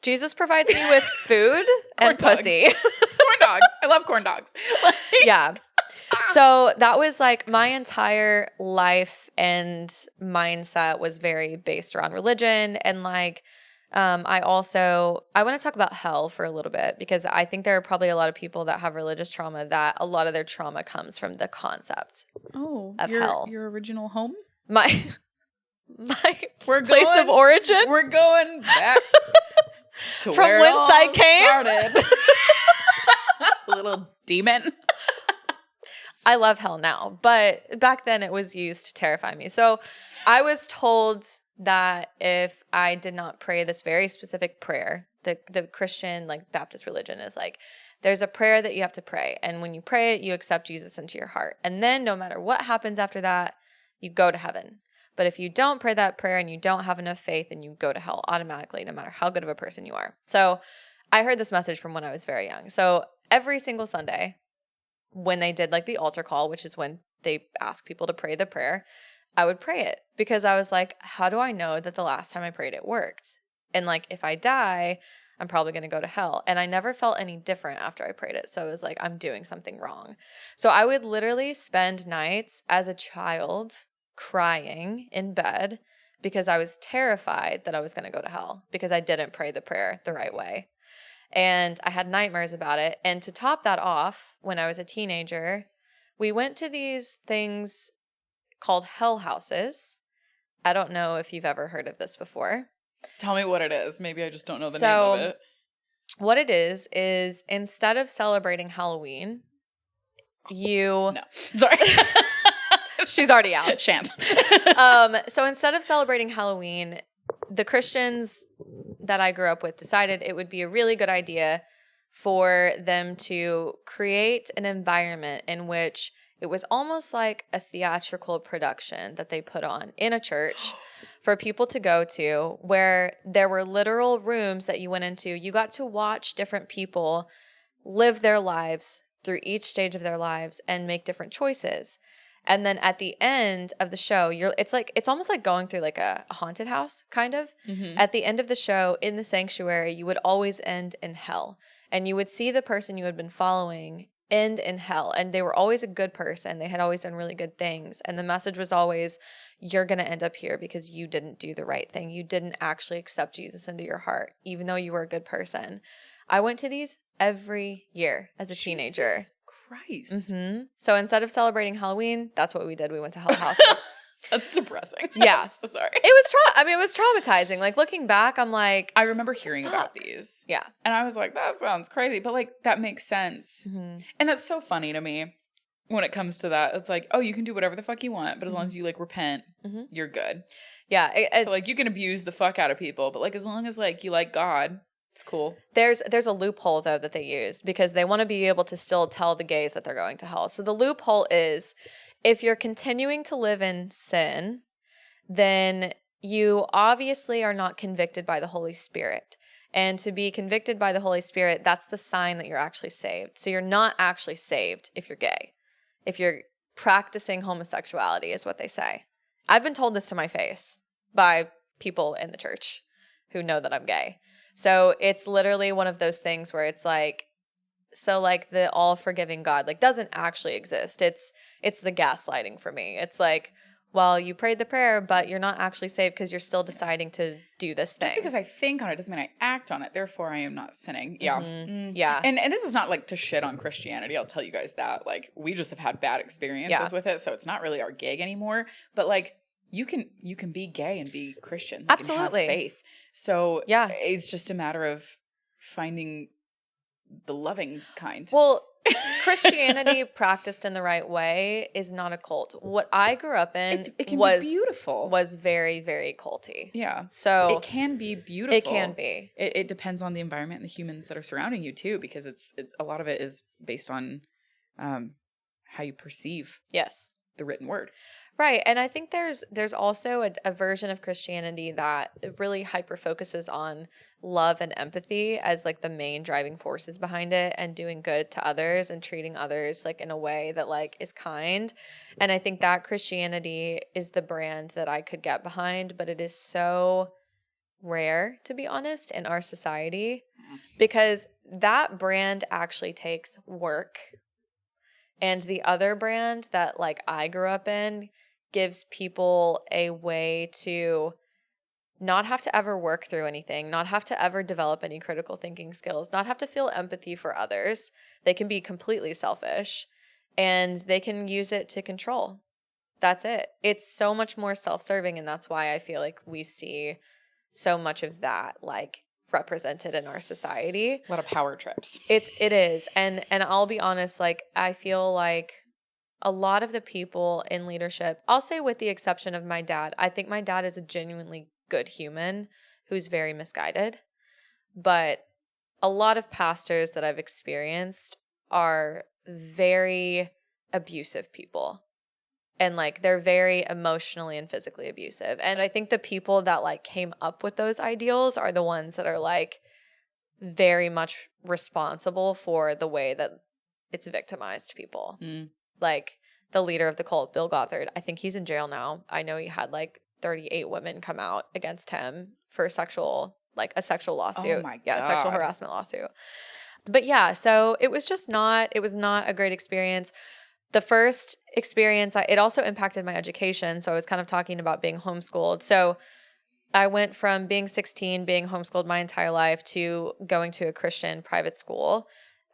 Jesus provides me with food and pussy. Corn dogs. I love corn dogs. Like, yeah. So that was like my entire life and mindset was very based around religion. And like, I want to talk about hell for a little bit, because I think there are probably a lot of people that have religious trauma that a lot of their trauma comes from the concept of hell. Your original home? My place of origin? We're going back to from where whence I came. Started. Little demon. I love hell now, but back then it was used to terrify me. So I was told that if I did not pray this very specific prayer, the Christian, like, Baptist religion is like, there's a prayer that you have to pray. And when you pray it, you accept Jesus into your heart. And then no matter what happens after that, you go to heaven. But if you don't pray that prayer and you don't have enough faith, then you go to hell automatically, no matter how good of a person you are. So I heard this message from when I was very young. So every single Sunday, when they did like the altar call, which is when they ask people to pray the prayer, I would pray it because I was like, how do I know that the last time I prayed it worked? And like, if I die, I'm probably going to go to hell. And I never felt any different after I prayed it. So I was like, I'm doing something wrong. So I would literally spend nights as a child crying in bed because I was terrified that I was going to go to hell because I didn't pray the prayer the right way. And I had nightmares about it. And to top that off, when I was a teenager, we went to these things called hell houses. I don't know if you've ever heard of this before. Tell me what it is. Maybe I just don't know the name of it. What it is instead of celebrating Halloween, No. Sorry. She's already out. Shan't. So instead of celebrating Halloween, the Christians that I grew up with decided it would be a really good idea for them to create an environment in which it was almost like a theatrical production that they put on in a church for people to go to, where there were literal rooms that you went into. You got to watch different people live their lives through each stage of their lives and make different choices. And then at the end of the show, it's almost like going through like a haunted house, kind of. Mm-hmm. At the end of the show, in the sanctuary, you would always end in hell. And you would see the person you had been following end in hell. And they were always a good person. They had always done really good things. And the message was always, you're going to end up here because you didn't do the right thing. You didn't actually accept Jesus into your heart, even though you were a good person. I went to these every year as a teenager. Jesus Christ. Mm-hmm. So instead of celebrating Halloween, that's what we did. We went to hell houses. That's depressing. Yeah. I'm so sorry. It was traumatizing. Like, looking back, I'm like, I remember hearing about these. Yeah. And I was like, that sounds crazy. But like, that makes sense. Mm-hmm. And that's so funny to me when it comes to that. It's like, oh, you can do whatever the fuck you want. But as long as you like repent, you're good. Yeah. So like, you can abuse the fuck out of people. But like, as long as like you like God, it's cool. There's a loophole, though, that they use because they want to be able to still tell the gays that they're going to hell. So the loophole is, if you're continuing to live in sin, then you obviously are not convicted by the Holy Spirit. And to be convicted by the Holy Spirit, that's the sign that you're actually saved. So you're not actually saved if you're gay. If you're practicing homosexuality is what they say. I've been told this to my face by people in the church who know that I'm gay. So it's literally one of those things where it's like, so like the all-forgiving God like doesn't actually exist. It's the gaslighting for me. It's like, well, you prayed the prayer, but you're not actually saved because you're still deciding to do this thing. Just because I think on it doesn't mean I act on it. Therefore, I am not sinning. Yeah. Mm-hmm. Yeah. And this is not like to shit on Christianity. I'll tell you guys that. Like, we just have had bad experiences with it. So it's not really our gig anymore. But like, you can be gay and be Christian. Like, absolutely. And have faith. So yeah, it's just a matter of finding the loving kind. Well, Christianity practiced in the right way is not a cult. What I grew up in it can be beautiful. Was very, very culty. Yeah. So it can be beautiful. It can be. It depends on the environment and the humans that are surrounding you too, because it's a lot of it is based on how you perceive the written word. Right. And I think there's also a version of Christianity that really hyper focuses on love and empathy as like the main driving forces behind it, and doing good to others and treating others like in a way that like is kind. And I think that Christianity is the brand that I could get behind, but it is so rare, to be honest, in our society, because that brand actually takes work. And the other brand that like I grew up in gives people a way to not have to ever work through anything, not have to ever develop any critical thinking skills, not have to feel empathy for others. They can be completely selfish and they can use it to control. That's it. It's so much more self-serving, and that's why I feel like we see so much of that like represented in our society. A lot of power trips. It is. And I'll be honest, like I feel like a lot of the people in leadership, I'll say with the exception of my dad, I think my dad is a genuinely good human who's very misguided. But a lot of pastors that I've experienced are very abusive people. And like they're very emotionally and physically abusive. And I think the people that like came up with those ideals are the ones that are like very much responsible for the way that it's victimized people. Like the leader of the cult, Bill Gothard, I think he's in jail now. I know he had like 38 women come out against him for a sexual lawsuit. Oh my Yeah, God. sexual harassment lawsuit. But yeah, so it was not a great experience. The first experience, it also impacted my education. So I was kind of talking about being homeschooled. So I went from being 16, being homeschooled my entire life, to going to a Christian private school.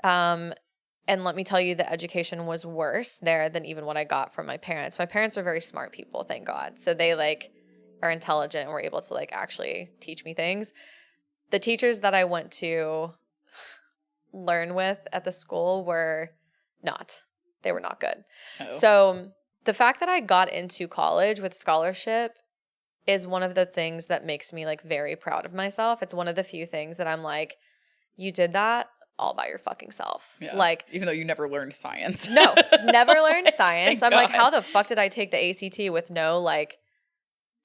And let me tell you, the education was worse there than even what I got from my parents. My parents are very smart people, thank God. So they like are intelligent and were able to like actually teach me things. The teachers that I went to learn with at the school were not. They were not good. Oh. So the fact that I got into college with scholarship is one of the things that makes me like very proud of myself. It's one of the few things that I'm like, you did that all by your fucking self. Yeah. Like, even though you never learned science. No, never learned science. I'm like, God. how the fuck did I take the ACT with no like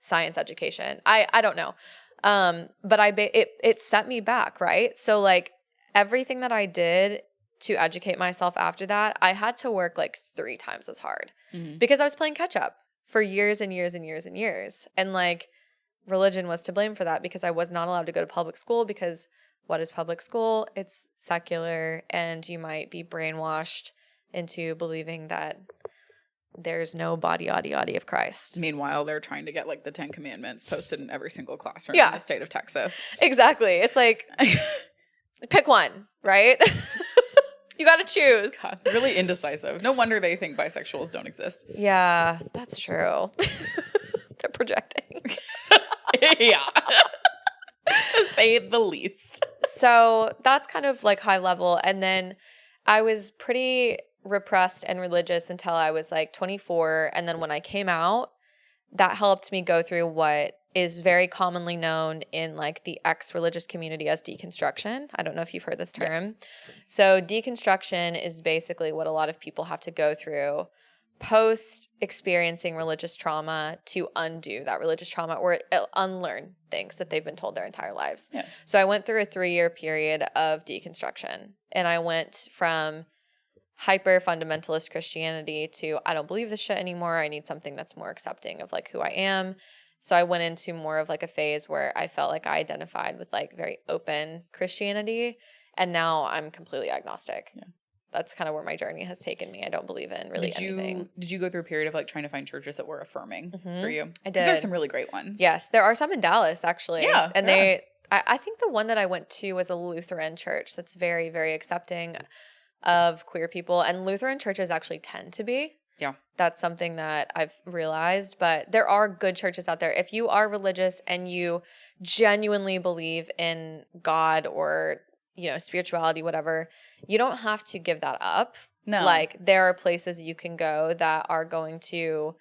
science education? I don't know. But it set me back, right? So like everything that I did to educate myself after that, I had to work like 3 times as hard because I was playing catch up for years and years and years and years. And like religion was to blame for that because I was not allowed to go to public school because what is public school? It's secular and you might be brainwashed into believing that there's no body-ody-ody of Christ. Meanwhile, they're trying to get like the 10 Commandments posted in every single classroom Yeah. in the state of Texas. Exactly. It's like, pick one, right? You got to choose. God, really indecisive. No wonder they think bisexuals don't exist. Yeah, that's true. They're projecting. Yeah. To say the least. So that's kind of like high level. And then I was pretty repressed and religious until I was like 24. And then when I came out, that helped me go through what is very commonly known in like the ex-religious community as deconstruction. I don't know if you've heard this term. Yes. So deconstruction is basically what a lot of people have to go through post experiencing religious trauma to undo that religious trauma or unlearn things that they've been told their entire lives. Yeah. So I went through a 3-year period of deconstruction, and I went from hyper fundamentalist Christianity to I don't believe this shit anymore. I need something that's more accepting of like who I am. So I went into more of like a phase where I felt like I identified with like very open Christianity, and now I'm completely agnostic. Yeah. That's kind of where my journey has taken me. I don't believe in really anything. Did you go through a period of like trying to find churches that were affirming for you? I Because there's did. some really great ones. Yes, there are some in Dallas actually. Yeah, and yeah. I think the one that I went to was a Lutheran church that's very, very accepting of queer people, and Lutheran churches actually tend to be. Yeah. That's something that I've realized, but there are good churches out there. If you are religious and you genuinely believe in God or, you know, spirituality, whatever, you don't have to give that up. No. Like there are places you can go that are going to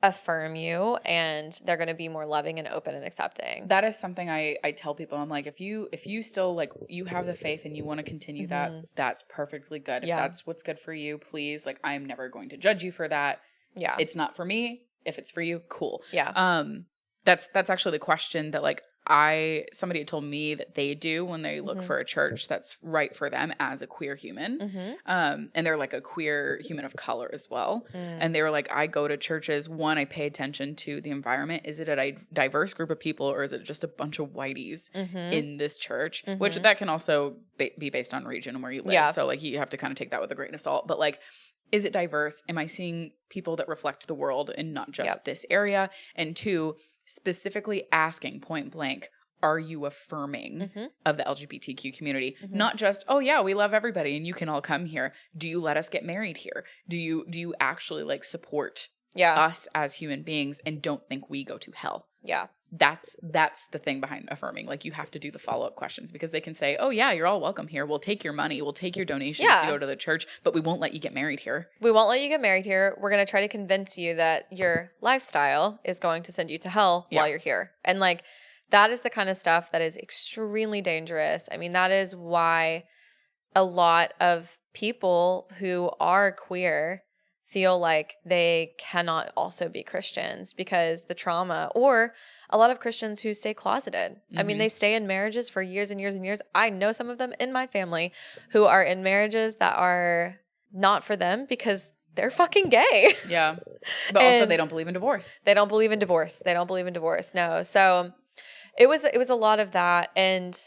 affirm you and they're going to be more loving and open and accepting. That is something I tell people. I'm like, if you still like you have the faith and you want to continue that, that's perfectly good. If that's what's good for you, please. Like I'm never going to judge you for that. Yeah. It's not for me. If it's for you, cool. Yeah. That's actually the question that like somebody had told me that they do when they look for a church that's right for them as a queer human. And they're like a queer human of color as well. And they were like, I go to churches. One, I pay attention to the environment. Is it a diverse group of people or is it just a bunch of whiteys in this church? Which that can also be based on region and where you live. Yeah. So like you have to kind of take that with a grain of salt. But like, is it diverse? Am I seeing people that reflect the world and not just this area? And 2, specifically asking point blank, are you affirming of the LGBTQ community? Not just, oh yeah, we love everybody and you can all come here. Do you let us get married here? Do you actually like support Yeah. us as human beings and don't think we go to hell. Yeah. That's the thing behind affirming. Like, you have to do the follow-up questions, because they can say, oh yeah, you're all welcome here. We'll take your money. We'll take your donations to go to the church, but we won't let you get married here. We won't let you get married here. We're going to try to convince you that your lifestyle is going to send you to hell while you're here. And like, that is the kind of stuff that is extremely dangerous. I mean, that is why a lot of people who are queer feel like they cannot also be Christians, because the trauma, or a lot of Christians who stay closeted. I mean, they stay in marriages for years and years and years. I know some of them in my family who are in marriages that are not for them because they're fucking gay. Yeah. But also they don't believe in divorce. They don't believe in divorce. No. So it was a lot of that. And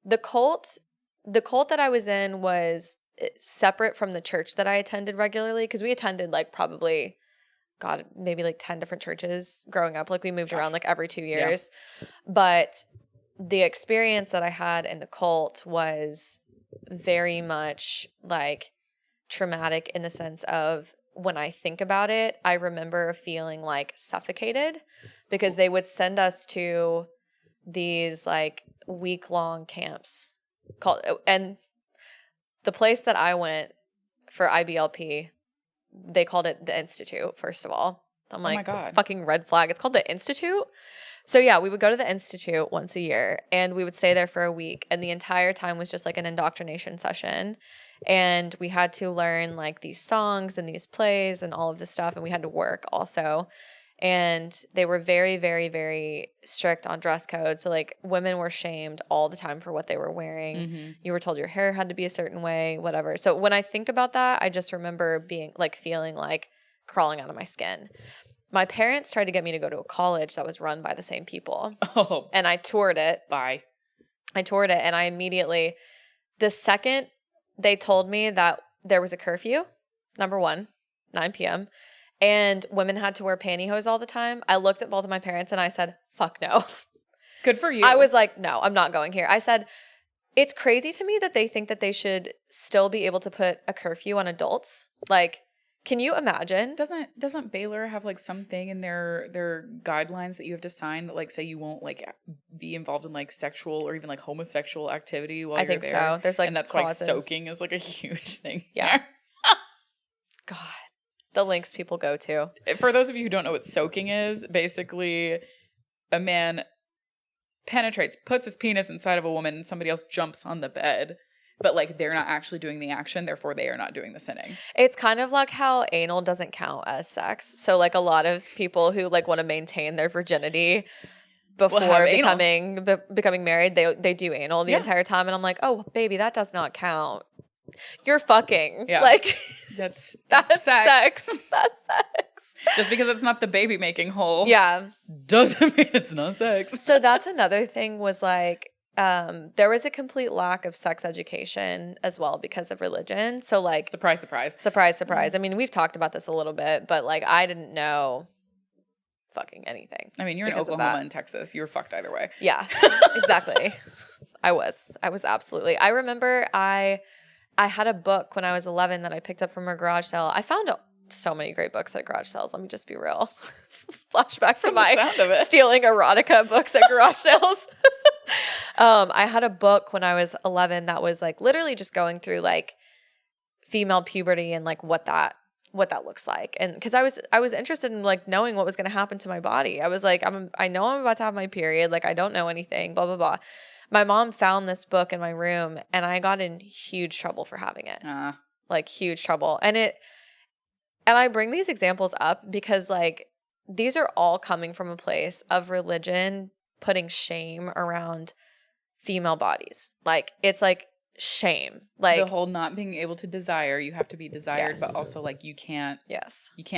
the cult that I was in was separate from the church that I attended regularly, because we attended like probably, God, maybe like 10 different churches growing up. Like we moved around like every 2 years. Yeah. But the experience that I had in the cult was very much like traumatic, in the sense of, when I think about it, I remember feeling like suffocated, because they would send us to these like week-long camps and the place that I went for IBLP, they called it the Institute, first of all. I'm like, oh my God, fucking red flag. It's called the Institute? So yeah, we would go to the Institute once a year, and we would stay there for a week. And the entire time was just like an indoctrination session. And we had to learn like these songs and these plays and all of this stuff. And we had to work also. And they were very, very, very strict on dress code. So like, women were shamed all the time for what they were wearing. Mm-hmm. You were told your hair had to be a certain way, whatever. So when I think about that, I just remember being like, feeling like crawling out of my skin. My parents tried to get me to go to a college that was run by the same people. Oh. And I toured it. I toured it, and I immediately, the second they told me that there was a curfew, number one, 9 p.m., and women had to wear pantyhose all the time, I looked at both of my parents and I said, fuck no. Good for you. I was like, no, I'm not going here. I said, it's crazy to me that they think that they should still be able to put a curfew on adults. Like, can you imagine? Doesn't Baylor have like something in their guidelines that you have to sign that like say you won't like be involved in like sexual or even like homosexual activity while you're there? I think so. There's like, and that's clauses. Why soaking is like a huge thing. Yeah. God, the lengths people go to. For those of you who don't know what soaking is, basically a man penetrates, puts his penis inside of a woman, and somebody else jumps on the bed. But like, they're not actually doing the action, therefore they are not doing the sinning. It's kind of like how anal doesn't count as sex. So like, a lot of people who like want to maintain their virginity before becoming married, they do anal the entire time, and I'm like, oh baby, that does not count. You're fucking. Yeah. Like, that's sex. That's sex. Just because it's not the baby making hole, doesn't mean it's not sex. So that's another thing, was like, there was a complete lack of sex education as well because of religion. So like, surprise. I mean, we've talked about this a little bit, but like, I didn't know fucking anything. I mean, you're in Oklahoma and Texas. You were fucked either way. Yeah, exactly. I was absolutely. I remember I had a book when I was 11 that I picked up from a garage sale. I found so many great books at garage sales. Let me just be real. Flashback to my stealing erotica books at garage sales. I had a book when I was 11 that was like literally just going through like female puberty and like what that looks like. And because I was interested in like knowing what was going to happen to my body. I was like, I know I'm about to have my period. Like, I don't know anything, blah, blah, blah. My mom found this book in my room, and I got in huge trouble for having it. Like, huge trouble. And I bring these examples up because like, these are all coming from a place of religion putting shame around female bodies. Like, it's like shame. Like, the whole not being able to desire, you have to be desired, but also like you can't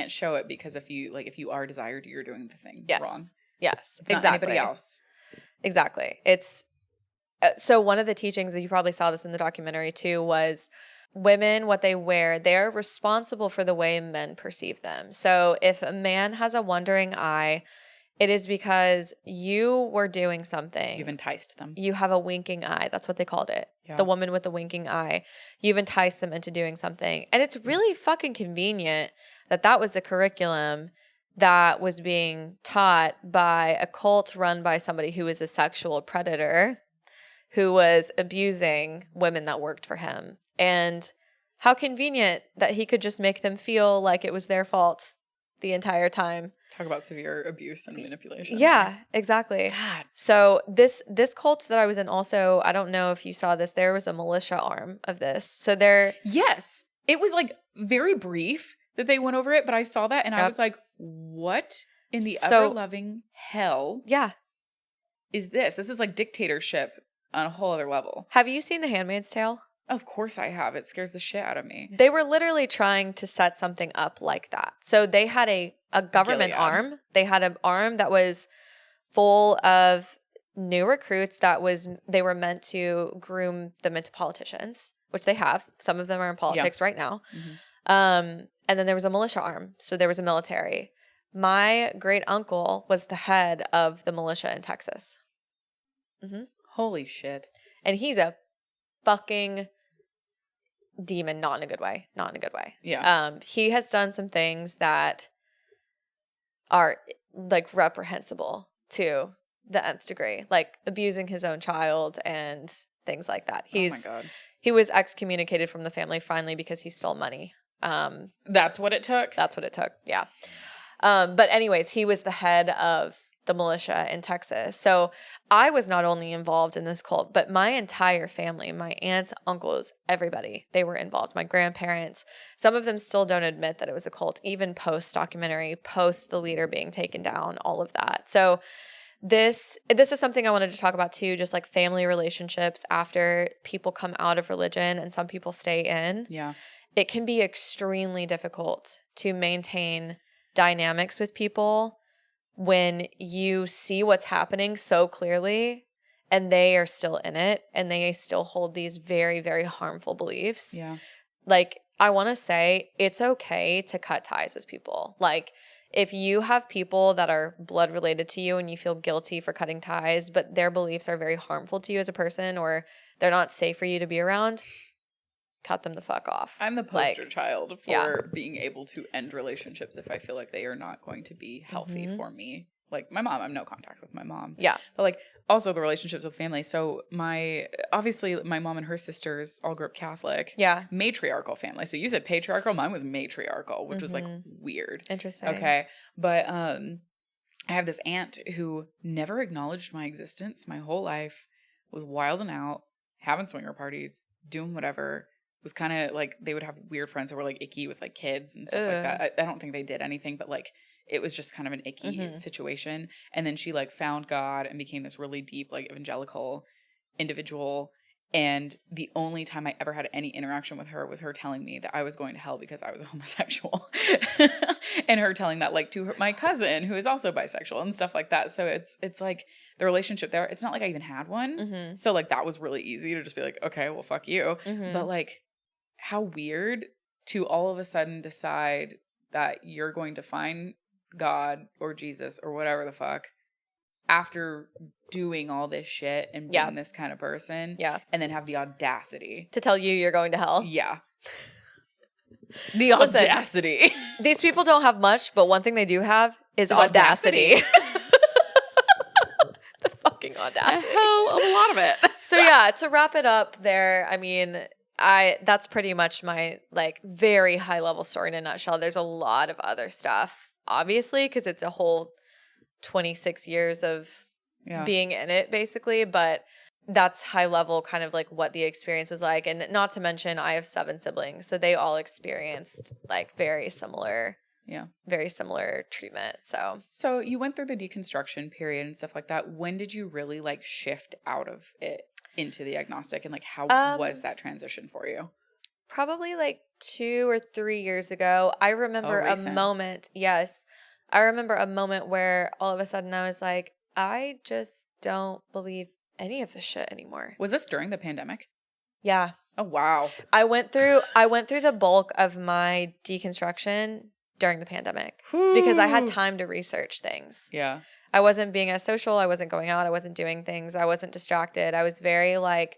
show it, because if you are desired, you're doing the thing wrong. Yes, it's not anybody else. Exactly. It's so one of the teachings that you probably saw this in the documentary too was women, what they wear, they're responsible for the way men perceive them. So if a man has a wandering eye, it is because you were doing something. You've enticed them. You have a winking eye. That's what they called it. Yeah. The woman with the winking eye. You've enticed them into doing something. And it's really fucking convenient that was the curriculum that was being taught by a cult run by somebody who was a sexual predator who was abusing women that worked for him. And how convenient that he could just make them feel like it was their fault the entire time. Talk about severe abuse and manipulation. Yeah, exactly. God. So this cult that I was in also, I don't know if you saw this, there was a militia arm of this. So Yes. It was like very brief that they went over it, but I saw that and I Yep. was like, what in the So- ever-loving hell yeah. is this? This is like dictatorship on a whole other level. Have you seen The Handmaid's Tale? Of course I have. It scares the shit out of me. They were literally trying to set something up like that. So they had a government Gilead. arm. They had an arm that was full of new recruits they were meant to groom them into politicians, which they have. Some of them are in politics right now. Mm-hmm. And then there was a militia arm. So there was a military. My great uncle was the head of the militia in Texas. Holy shit. And he's a fucking demon, not in a good way. Not in a good way. Yeah. He has done some things that are like reprehensible to the nth degree, like abusing his own child and things like that. Oh my God. He was excommunicated from the family finally because he stole money. That's what it took? That's what it took. Yeah. But anyways, he was the head of the militia in Texas. So I was not only involved in this cult, but my entire family, my aunts, uncles, everybody, they were involved. My grandparents, some of them still don't admit that it was a cult, even post-documentary, post the leader being taken down, all of that. So this is something I wanted to talk about too, just like family relationships after people come out of religion and some people stay in. Yeah. It can be extremely difficult to maintain dynamics with people when you see what's happening so clearly and they are still in it and they still hold these very, very harmful beliefs. Yeah. Like, I want to say it's okay to cut ties with people. Like, if you have people that are blood related to you and you feel guilty for cutting ties, but their beliefs are very harmful to you as a person or they're not safe for you to be around, cut them the fuck off. I'm the poster child for yeah. being able to end relationships if I feel like they are not going to be healthy for me. Like my mom, I'm no contact with my mom. Yeah. But like also the relationships with family. So obviously my mom and her sisters all grew up Catholic. Yeah. Matriarchal family. So you said patriarchal, mine was matriarchal, which was like weird. Interesting. Okay. But I have this aunt who never acknowledged my existence my whole life, was wilding out, having swinger parties, doing whatever. Was kind of like they would have weird friends that were like icky with like kids and stuff like that. I don't think they did anything, but like it was just kind of an icky situation. And then she like found God and became this really deep like evangelical individual. And the only time I ever had any interaction with her was her telling me that I was going to hell because I was a homosexual, and her telling that like to my cousin who is also bisexual and stuff like that. So it's like the relationship there. It's not like I even had one. So like that was really easy to just be like, okay, well, fuck you. But like, how weird to all of a sudden decide that you're going to find God or Jesus or whatever the fuck after doing all this shit and being this kind of person. Yeah. And then have the audacity to tell you you're going to hell. Yeah. The audacity. These people don't have much, but one thing they do have is audacity. The fucking audacity. A hell of a lot of it. So yeah, to wrap it up there, I mean, that's pretty much my like very high level story in a nutshell. There's a lot of other stuff, obviously, because it's a whole 26 years of being in it, basically. But that's high level, kind of like what the experience was like. And not to mention, I have 7 siblings, so they all experienced like very similar treatment. So you went through the deconstruction period and stuff like that. When did you really like shift out of it into the agnostic, and like how was that transition for you? Probably like 2 or 3 years ago. I remember a moment. Yes. I remember a moment where all of a sudden I was like, I just don't believe any of this shit anymore. Was this during the pandemic? Yeah. Oh wow. I went through the bulk of my deconstruction during the pandemic because I had time to research things. Yeah. I wasn't being as social. I wasn't going out. I wasn't doing things. I wasn't distracted. I was very like,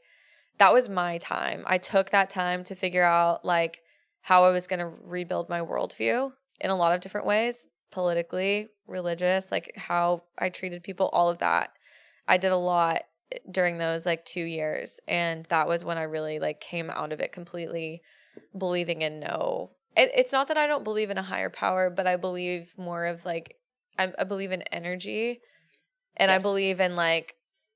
that was my time. I took that time to figure out like how I was going to rebuild my worldview in a lot of different ways. politically, religious, like how I treated people, all of that. I did a lot during those like 2 years, and that was when I really like came out of it completely believing in it's not that I don't believe in a higher power, but I believe more of like I believe in energy, and I believe in like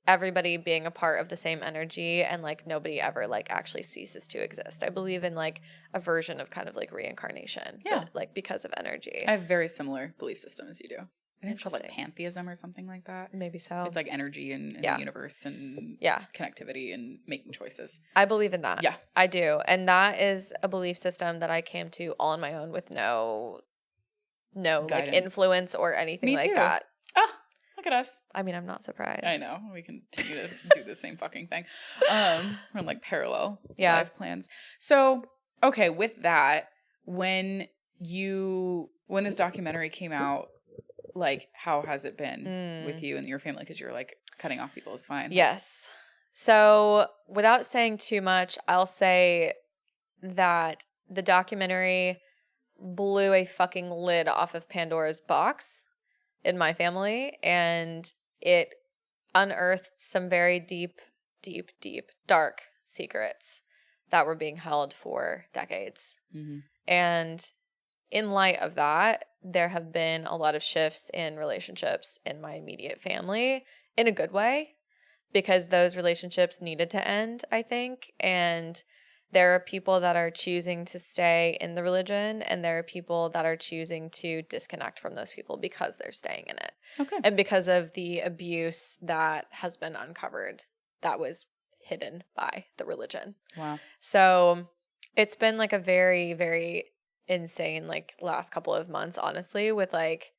everybody being a part of the same energy, and like nobody ever like actually ceases to exist. I believe in like a version of kind of like reincarnation, but like because of energy. I have very similar belief system as you do. I think it's called like pantheism or something like that. Maybe so. It's like energy and the universe and connectivity and making choices. I believe in that. Yeah. I do. And that is a belief system that I came to all on my own with no guidance, like influence or anything like that. Oh, look at us. I mean, I'm not surprised. I know. We continue to do the same fucking thing. We're on like parallel life plans. So, okay, with that, when this documentary came out, like, how has it been with you and your family? Because you're like, cutting off people is fine. Yes. So without saying too much, I'll say that the documentary blew a fucking lid off of Pandora's box in my family, and it unearthed some very deep, deep, deep, dark secrets that were being held for decades. Mm-hmm. And in light of that, there have been a lot of shifts in relationships in my immediate family in a good way, because those relationships needed to end, I think. And there are people that are choosing to stay in the religion, and there are people that are choosing to disconnect from those people because they're staying in it. Okay. And because of the abuse that has been uncovered that was hidden by the religion. Wow. So it's been like a very, very insane like last couple of months, honestly, with like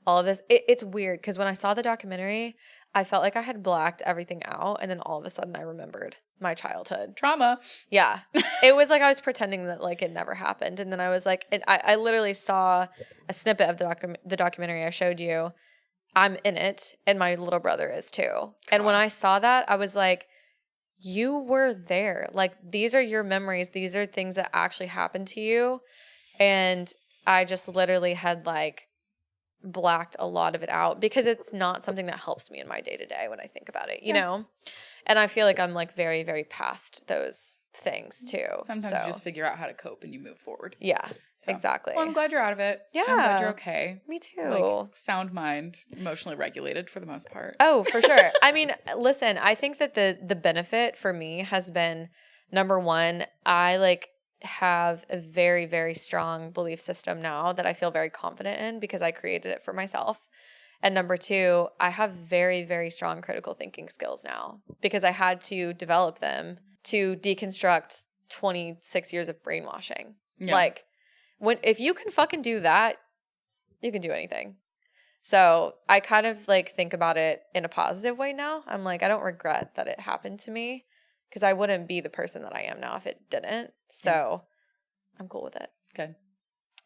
all of this. It's weird because when I saw the documentary, I felt like I had blacked everything out, and then all of a sudden I remembered my childhood trauma. Yeah. It was like I was pretending that like it never happened, and then I was like, I literally saw a snippet of the documentary I showed you. I'm in it, and my little brother is too. God. And when I saw that, I was like, you were there. Like, these are your memories. These are things that actually happened to you. And I just literally had like blacked a lot of it out because it's not something that helps me in my day-to-day when I think about it, you know? And I feel like I'm like very, very past those things too. Sometimes you just figure out how to cope and you move forward. Yeah, exactly. Well, I'm glad you're out of it. Yeah. I'm glad you're okay. Me too. Like, sound mind, emotionally regulated for the most part. Oh, for sure. I mean, listen, I think that the benefit for me has been, number one, I like have a very, very strong belief system now that I feel very confident in because I created it for myself. And number two, I have very, very strong critical thinking skills now because I had to develop them to deconstruct 26 years of brainwashing. Yeah. Like, if you can fucking do that, you can do anything. So I kind of like think about it in a positive way now. I'm like, I don't regret that it happened to me because I wouldn't be the person that I am now if it didn't. So I'm cool with it. Good.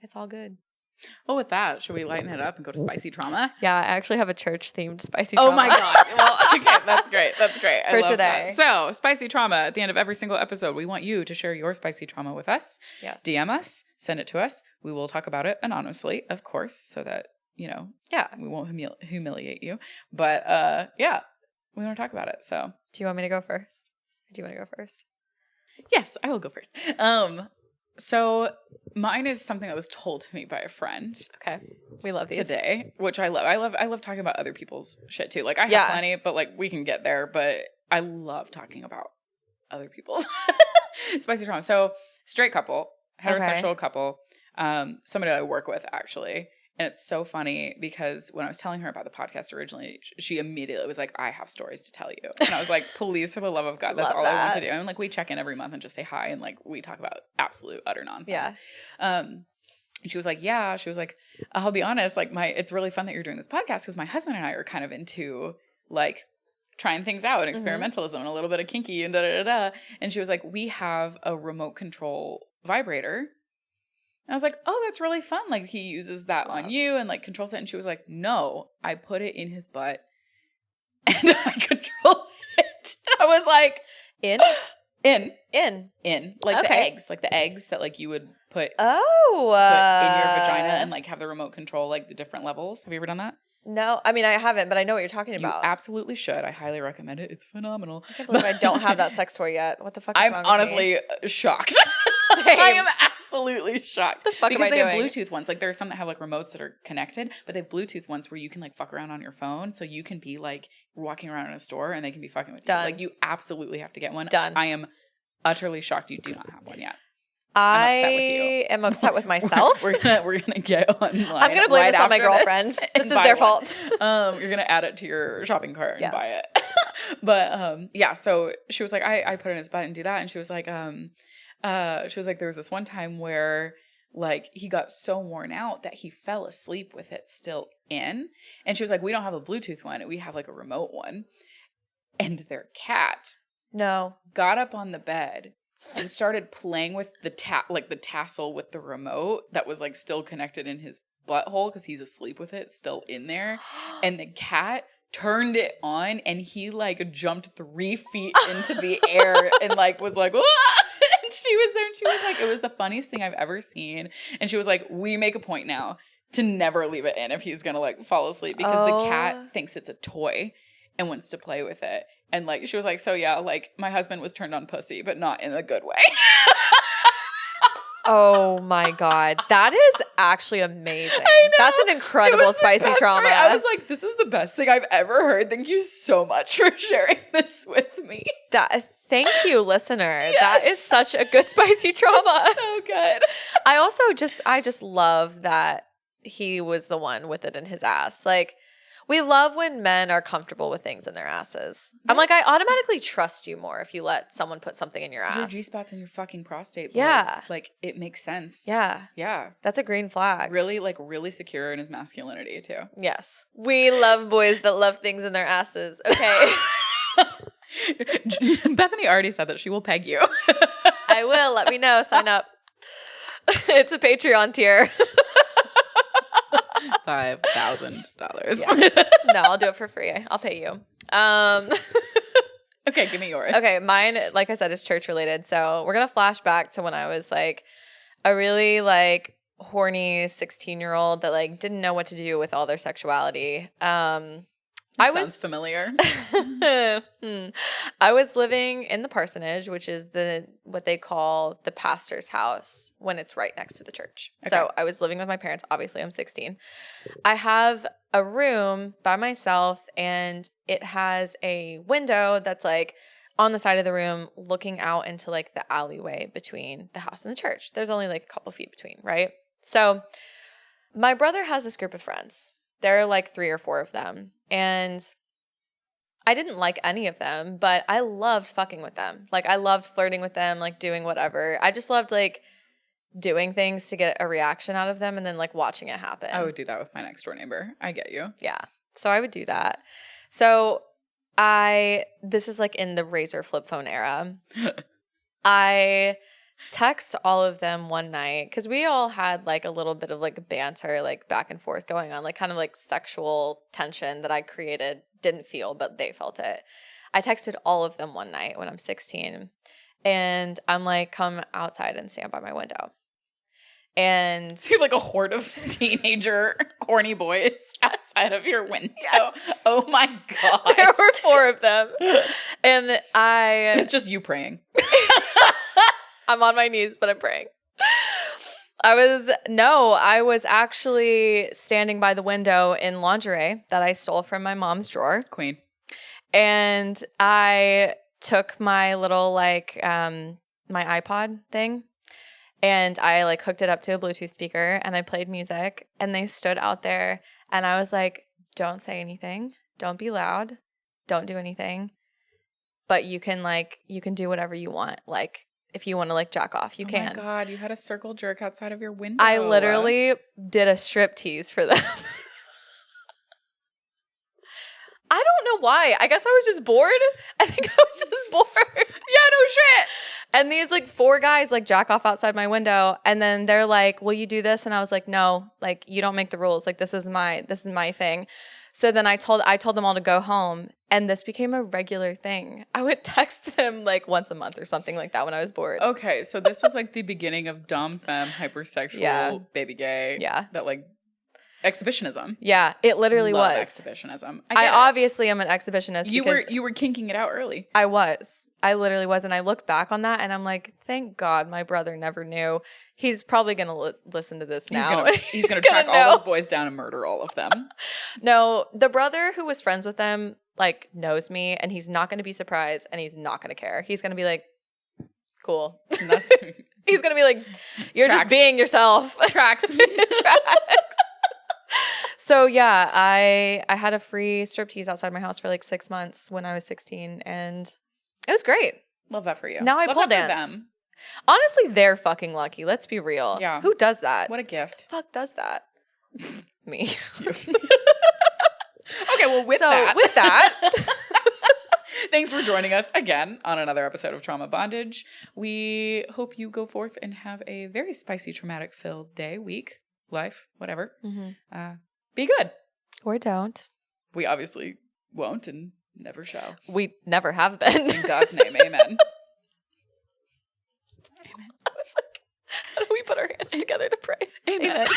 It's all good. Well, with that, should we lighten it up and go to spicy trauma? Yeah, I actually have a church-themed spicy trauma. Oh my God. Well, okay, that's great. That's great. I love today. That. So, spicy trauma, at the end of every single episode, we want you to share your spicy trauma with us. Yes. DM us, send it to us. We will talk about it anonymously, of course, so that, you know, we won't humiliate you. But, yeah, we want to talk about it, so. Do you want me to go first? Do you want to go first? Yes, I will go first. So mine is something that was told to me by a friend. Okay. We love these. Today, which I love. I love talking about other people's shit too. Like I have plenty, but like we can get there, but I love talking about other people's spicy trauma. So straight couple, heterosexual couple, somebody I work with actually. And it's so funny because when I was telling her about the podcast originally, she immediately was like, I have stories to tell you. And I was like, please, for the love of God, that's all I want to do. And like, we check in every month and just say hi. And like, we talk about absolute utter nonsense. Yeah. And she was like, yeah. She was like, I'll be honest, like it's really fun that you're doing this podcast because my husband and I are kind of into like trying things out and experimentalism and a little bit of kinky and da-da-da-da. And she was like, we have a remote control vibrator. I was like, oh, that's really fun. Like, he uses that on you and, like, controls it. And she was like, no, I put it in his butt and I control it. And I was like, in In. Like the Okay. eggs that like you would put in Oh. your vagina and like have the remote control like the different levels. Have you ever done that? No, I mean I haven't, but I know what you're talking You about. absolutely should. I highly recommend it. It's phenomenal. I can't believe I don't have that sex toy yet. What the fuck is I'm wrong with honestly shocked. Same. I am absolutely shocked. What the fuck because am I they have doing? Bluetooth ones. Like there's some that have like remotes that are connected, but they have Bluetooth ones where you can like fuck around on your phone. So you can be like walking around in a store and they can be fucking with Done. you. Like you absolutely have to get one. Done. I am utterly shocked you do not have one yet. I upset with you. am upset with myself. We're gonna get online. I'm gonna blame this on my girlfriend. This is their fault. You're gonna add it to your shopping cart and buy it. But yeah, so she was like, I put it in his butt and do that, and she was like, there was this one time where like he got so worn out that he fell asleep with it still in, and she was like, we don't have a Bluetooth one, we have like a remote one, and their cat got up on the bed and started playing with the tassel with the remote that was like still connected in his butthole because he's asleep with it still in there. And the cat turned it on and he like jumped 3 feet into the air and like was like, "Wah!" And she was there and she was like, it was the funniest thing I've ever seen. And she was like, we make a point now to never leave it in if he's gonna like fall asleep because the cat thinks it's a toy and wants to play with it. And like she was like, so yeah, like my husband was turned on pussy, but not in a good way. Oh my God. That is actually amazing. I know. That's an incredible spicy trauma. I was like, this is the best thing I've ever heard. Thank you so much for sharing this with me. Thank you, listener. Yes. That is such a good spicy trauma. So good. I just love that he was the one with it in his ass. Like, we love when men are comfortable with things in their asses. Yes. I'm like, I automatically trust you more if you let someone put something in your ass. Your G-spot's in your fucking prostate, boys. Yeah. Like, it makes sense. Yeah. Yeah. That's a green flag. Really secure in his masculinity, too. Yes. We love boys that love things in their asses. Okay. Bethany already said that she will peg you. I will. Let me know. Sign up. It's a Patreon tier. $5,000. Yes. No, I'll do it for free. I'll pay you. Okay, give me yours. Okay, mine, like I said, is church related. So we're gonna flash back to when I was like a really like horny 16-year-old that like didn't know what to do with all their sexuality. Sounds familiar. I was living in the parsonage, which is what they call the pastor's house when it's right next to the church. Okay. So I was living with my parents. Obviously, I'm 16. I have a room by myself, and it has a window that's like on the side of the room looking out into like the alleyway between the house and the church. There's only like a couple feet between, right? So my brother has this group of friends. There are like 3 or 4 of them. And I didn't like any of them, but I loved fucking with them. Like, I loved flirting with them, like doing whatever. I just loved like doing things to get a reaction out of them and then like watching it happen. I would do that with my next door neighbor. I get you. Yeah. So I would do that. So this is like in the Razor flip phone era. I text all of them one night because we all had like a little bit of like banter, like back and forth going on, like kind of like sexual tension that I created, didn't feel, but they felt it. I texted all of them one night when I'm 16 and I'm like, come outside and stand by my window. And so you have like a horde of teenager horny boys outside of your window. Yes. Oh my God. There were 4 of them. And it's just you praying. I'm on my knees, but I'm praying. I was actually standing by the window in lingerie that I stole from my mom's drawer. Queen. And I took my little like my iPod thing and I like hooked it up to a Bluetooth speaker and I played music and they stood out there and I was like, don't say anything. Don't be loud. Don't do anything. But you can do whatever you want. Like, if you want to like jack off, you can. Oh my God, you had a circle jerk outside of your window. I literally did a strip tease for them. I don't know why. I guess I was just bored. I think I was just bored. Yeah, no shit. And these like 4 guys like jack off outside my window, and then they're like, "Will you do this?" And I was like, "No, like you don't make the rules. Like this is my thing." So then I told them all to go home, and this became a regular thing. I would text them like once a month or something like that when I was bored. Okay, so this was like the beginning of dumb femme, hypersexual, baby gay. Yeah. That like exhibitionism. Yeah, it literally Love was. exhibitionism. I obviously am an exhibitionist. You were kinking it out early. I was. I literally was. And I look back on that and I'm like, thank God my brother never knew. He's probably going to listen to this now. He's going to track all those boys down and murder all of them. No, the brother who was friends with them, like, knows me, and he's not going to be surprised, and he's not going to care. He's going to be like, cool. He's going to be like, you're just being yourself. Tracks. So yeah, I had a free striptease outside my house for like 6 months when I was 16, and it was great. Love that for you. Now I pole dance. Them. Honestly, they're fucking lucky. Let's be real. Yeah. Who does that? What a gift. Fuck does that? Me. Okay, well with that. Thanks for joining us again on another episode of Trauma Bondage. We hope you go forth and have a very spicy, traumatic-filled day, week, life, whatever. Mm-hmm. Be good. Or don't. We obviously won't and never shall. We never have been. In God's name, amen. Amen. I was like, how do we put our hands together to pray? Amen.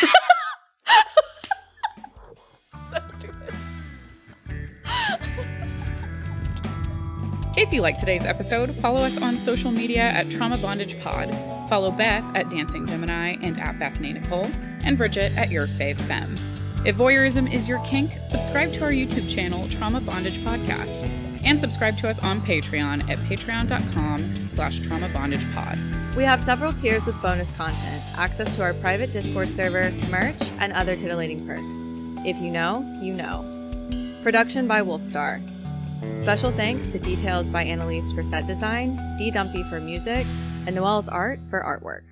So stupid. If you like today's episode, follow us on social media at Trauma Bondage Pod. Follow Beth at Dancing Gemini and at Bethany Nicole, and Brigitte at Your Fave Femme. If voyeurism is your kink, subscribe to our YouTube channel, Trauma Bondage Podcast, and subscribe to us on Patreon at patreon.com/traumabondagepod. We have several tiers with bonus content, access to our private Discord server, merch, and other titillating perks. If you know, you know. Production by Wolfstar. Special thanks to Details by Annalise for set design, D. Dumpy for music, and Noelle's art for artwork.